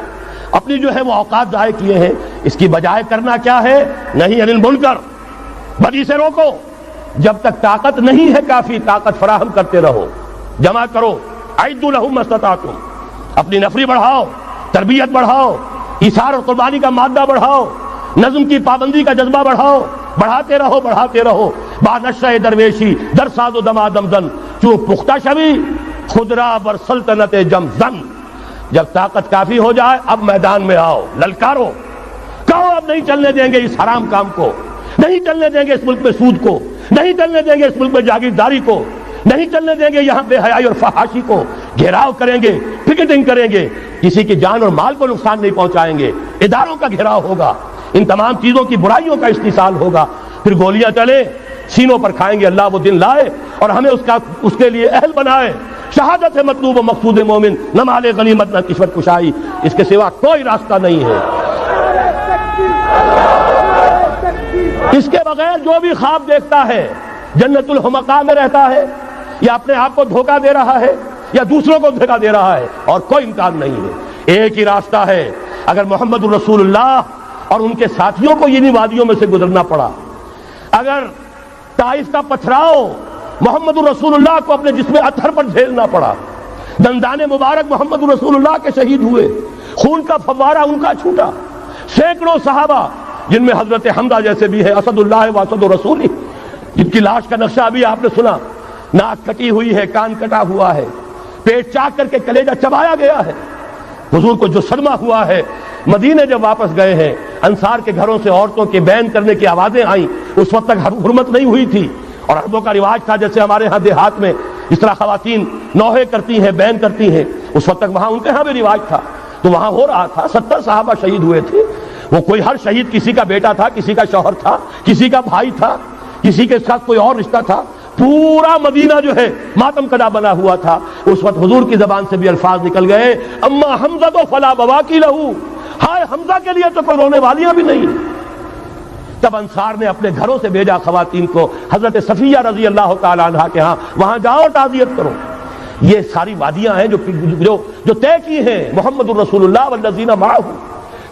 اپنی جو ہے وہ اوقات ضائع کیے ہیں۔ اس کی بجائے کرنا کیا ہے؟ نہیں عن المنکر، بدی سے روکو۔ جب تک طاقت نہیں ہے کافی، طاقت فراہم کرتے رہو، جمع کرو۔ اعدوا لهم ما استطعتم، اپنی نفری بڑھاؤ، تربیت بڑھاؤ، ایثار اور قربانی کا مادہ بڑھاؤ، نظم کی پابندی کا جذبہ بڑھاؤ، بڑھاتے رہو بڑھاتے رہو۔ با نشہ درویشی در ساز و دما دمزن، چون پختہ شوی خدرا بر سلطنت جمزن۔ جب طاقت کافی ہو جائے اب میدان میں آؤ، للکارو، کہو اب نہیں چلنے دیں گے اس حرام کام کو، نہیں چلنے دیں گے اس ملک میں سود کو، نہیں چلنے دیں گے اس ملک میں جاگیرداری کو، نہیں چلنے دیں گے یہاں بے حیائی اور فحاشی کو۔ گھیراؤ کریں گے، پکیٹنگ کریں گے، کسی کی جان اور مال کو نقصان نہیں پہنچائیں گے، اداروں کا گھیراؤ ہوگا، ان تمام چیزوں کی برائیوں کا استحصال ہوگا۔ پھر گولیاں چلے، سینوں پر کھائیں گے، اللہ وہ دن لائے اور ہمیں اس کے لیے اہل بنائے۔ شہادت ہے مطلوب و مقصود مومن، نہ مال غنیمت نہ کشور کشائی، اس کے سوا کوئی راستہ نہیں ہے۔ اس کے بغیر جو بھی خواب دیکھتا ہے جنت الحمقاء میں رہتا ہے، یا اپنے آپ کو دھوکہ دے رہا ہے، یا دوسروں کو دھوکہ دے رہا ہے، اور کوئی امکان نہیں ہے۔ ایک ہی راستہ ہے۔ اگر محمد الرسول اللہ اور ان کے ساتھیوں کو انہی وادیوں میں سے گزرنا پڑا، اگر طائف کا پتھراؤ محمد الرسول اللہ کو اپنے جسم اطہر پر جھیلنا پڑا، دندان مبارک محمد الرسول اللہ کے شہید ہوئے، خون کا فوارہ ان کا چھوٹا، سینکڑوں صحابہ جن میں حضرت حمزہ جیسے بھی ہے، اسد اللہ و اسد رسول، جن کی لاش کا نقشہ ابھی آپ نے سنا، ناک کٹی ہوئی ہے، کان کٹا ہوا ہے، پیٹ چاک کر کے کلیجہ چبایا گیا ہے۔ حضور کو جو صدمہ ہوا ہے، مدینے جب واپس گئے ہیں، انصار کے گھروں سے عورتوں کے بین کرنے کی آوازیں آئیں، اس وقت تک حرمت نہیں ہوئی تھی، اور عربوں کا رواج تھا جیسے ہمارے ہاں دیہات میں جس طرح خواتین نوحے کرتی ہیں، بین کرتی ہیں، اس وقت تک وہاں ان کے ہاں بھی رواج تھا، تو وہاں ہو رہا تھا۔ 70 صحابہ شہید ہوئے تھے۔ وہ کوئی ہر شہید کسی کا بیٹا تھا، کسی کا شوہر تھا، کسی کا بھائی تھا، کسی کے ساتھ کوئی اور رشتہ تھا، پورا مدینہ جو ہے ماتم کدا بنا ہوا تھا۔ اس وقت حضور کی زبان سے بھی الفاظ نکل گئے، اما حمزہ تو فلا بواکی لہو، ہائے حمزہ کے لیے تو کوئی رونے والیاں بھی نہیں۔ تب انصار نے اپنے گھروں سے بھیجا خواتین کو حضرت صفیہ رضی اللہ تعالی عنہا کے ہاں، وہاں جاؤ تعزیت کرو۔ یہ ساری وادیاں ہیں جو طے کی ہیں محمد الرسول اللہ والذین معہ۔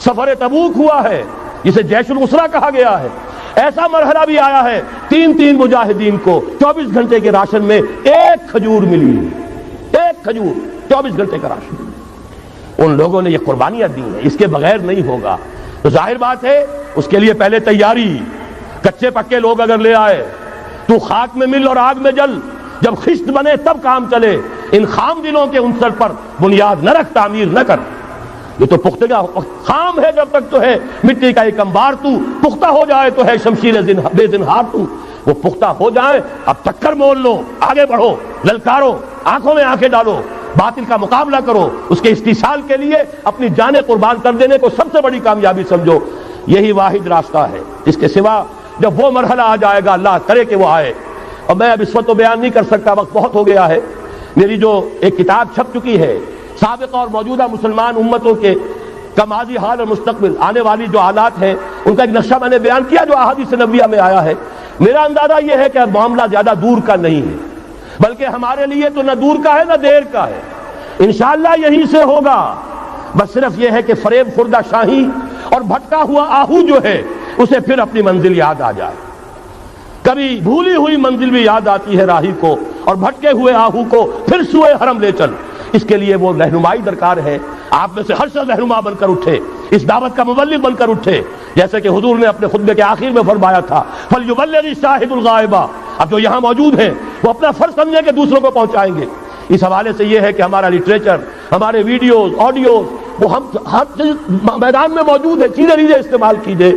سفر تبوک ہوا ہے جسے جیش العسرہ کہا گیا ہے، ایسا مرحلہ بھی آیا ہے 3 مجاہدین کو 24 گھنٹے کے راشن میں ایک کھجور ملی، ایک کھجور، 24 گھنٹے کا راشن۔ ان لوگوں نے یہ قربانیاں دی ہیں، اس کے بغیر نہیں ہوگا۔ تو ظاہر بات ہے اس کے لیے پہلے تیاری، کچے پکے لوگ اگر لے آئے تو خاک میں مل اور آگ میں جل، جب خشت بنے تب کام چلے۔ ان خام دلوں کے عنصر پر بنیاد نہ رکھ، تعمیر نہ کر۔ یہ تو پختگا خام ہے جب تک تو ہے مٹی کا ایک انبار، تو پختہ ہو جائے تو ہے شمشیر بے زنہار تو۔ وہ پختہ ہو جائے، اب چکر مول لو، آگے بڑھو، للکارو، آنکھوں میں آنکھیں ڈالو، باطل کا مقابلہ کرو، اس کے استحصال کے لیے اپنی جانیں قربان کر دینے کو سب سے بڑی کامیابی سمجھو۔ یہی واحد راستہ ہے، اس کے سوا جب وہ مرحلہ آ جائے گا، اللہ کرے کہ وہ آئے، اور میں اب اس وقت تو بیان نہیں کر سکتا، وقت بہت ہو گیا ہے۔ میری جو ایک کتاب چھپ چکی ہے سابقہ اور موجودہ مسلمان امتوں کے کا ماضی، حال اور مستقبل، آنے والی جو حالات ہیں ان کا ایک نقشہ میں نے بیان کیا جو احادیث نبویہ میں آیا ہے۔ میرا اندازہ یہ ہے کہ اب معاملہ زیادہ دور کا نہیں ہے، بلکہ ہمارے لیے تو نہ دور کا ہے نہ دیر کا ہے، انشاءاللہ یہیں سے ہوگا۔ بس صرف یہ ہے کہ فریب خوردہ شاہی اور بھٹکا ہوا آہو جو ہے اسے پھر اپنی منزل یاد آ جائے۔ کبھی بھولی ہوئی منزل بھی یاد آتی ہے راہی کو، اور بھٹکے ہوئے آہو کو پھر سوئے حرم لے چل۔ اس کے لیے وہ رہنمائی درکار ہے، آپ میں سے ہر شخص رہنما بن کر اٹھے، اس دعوت کا مبلغ بن کر اٹھے، جیسے کہ حضور نے اپنے خطبے کے آخر میں فرمایا تھا فَلْيُبَلِّغِ الشَّاهِدُ الْغَائِبَ۔ اب جو یہاں موجود ہیں وہ اپنا فرض سمجھیں کہ دوسروں کو پہنچائیں گے۔ اس حوالے سے یہ ہے کہ ہمارا لٹریچر، ہمارے ویڈیوز، آڈیوز، وہ ہم ہر میدان میں موجود ہے، چیزیں استعمال کیجئے۔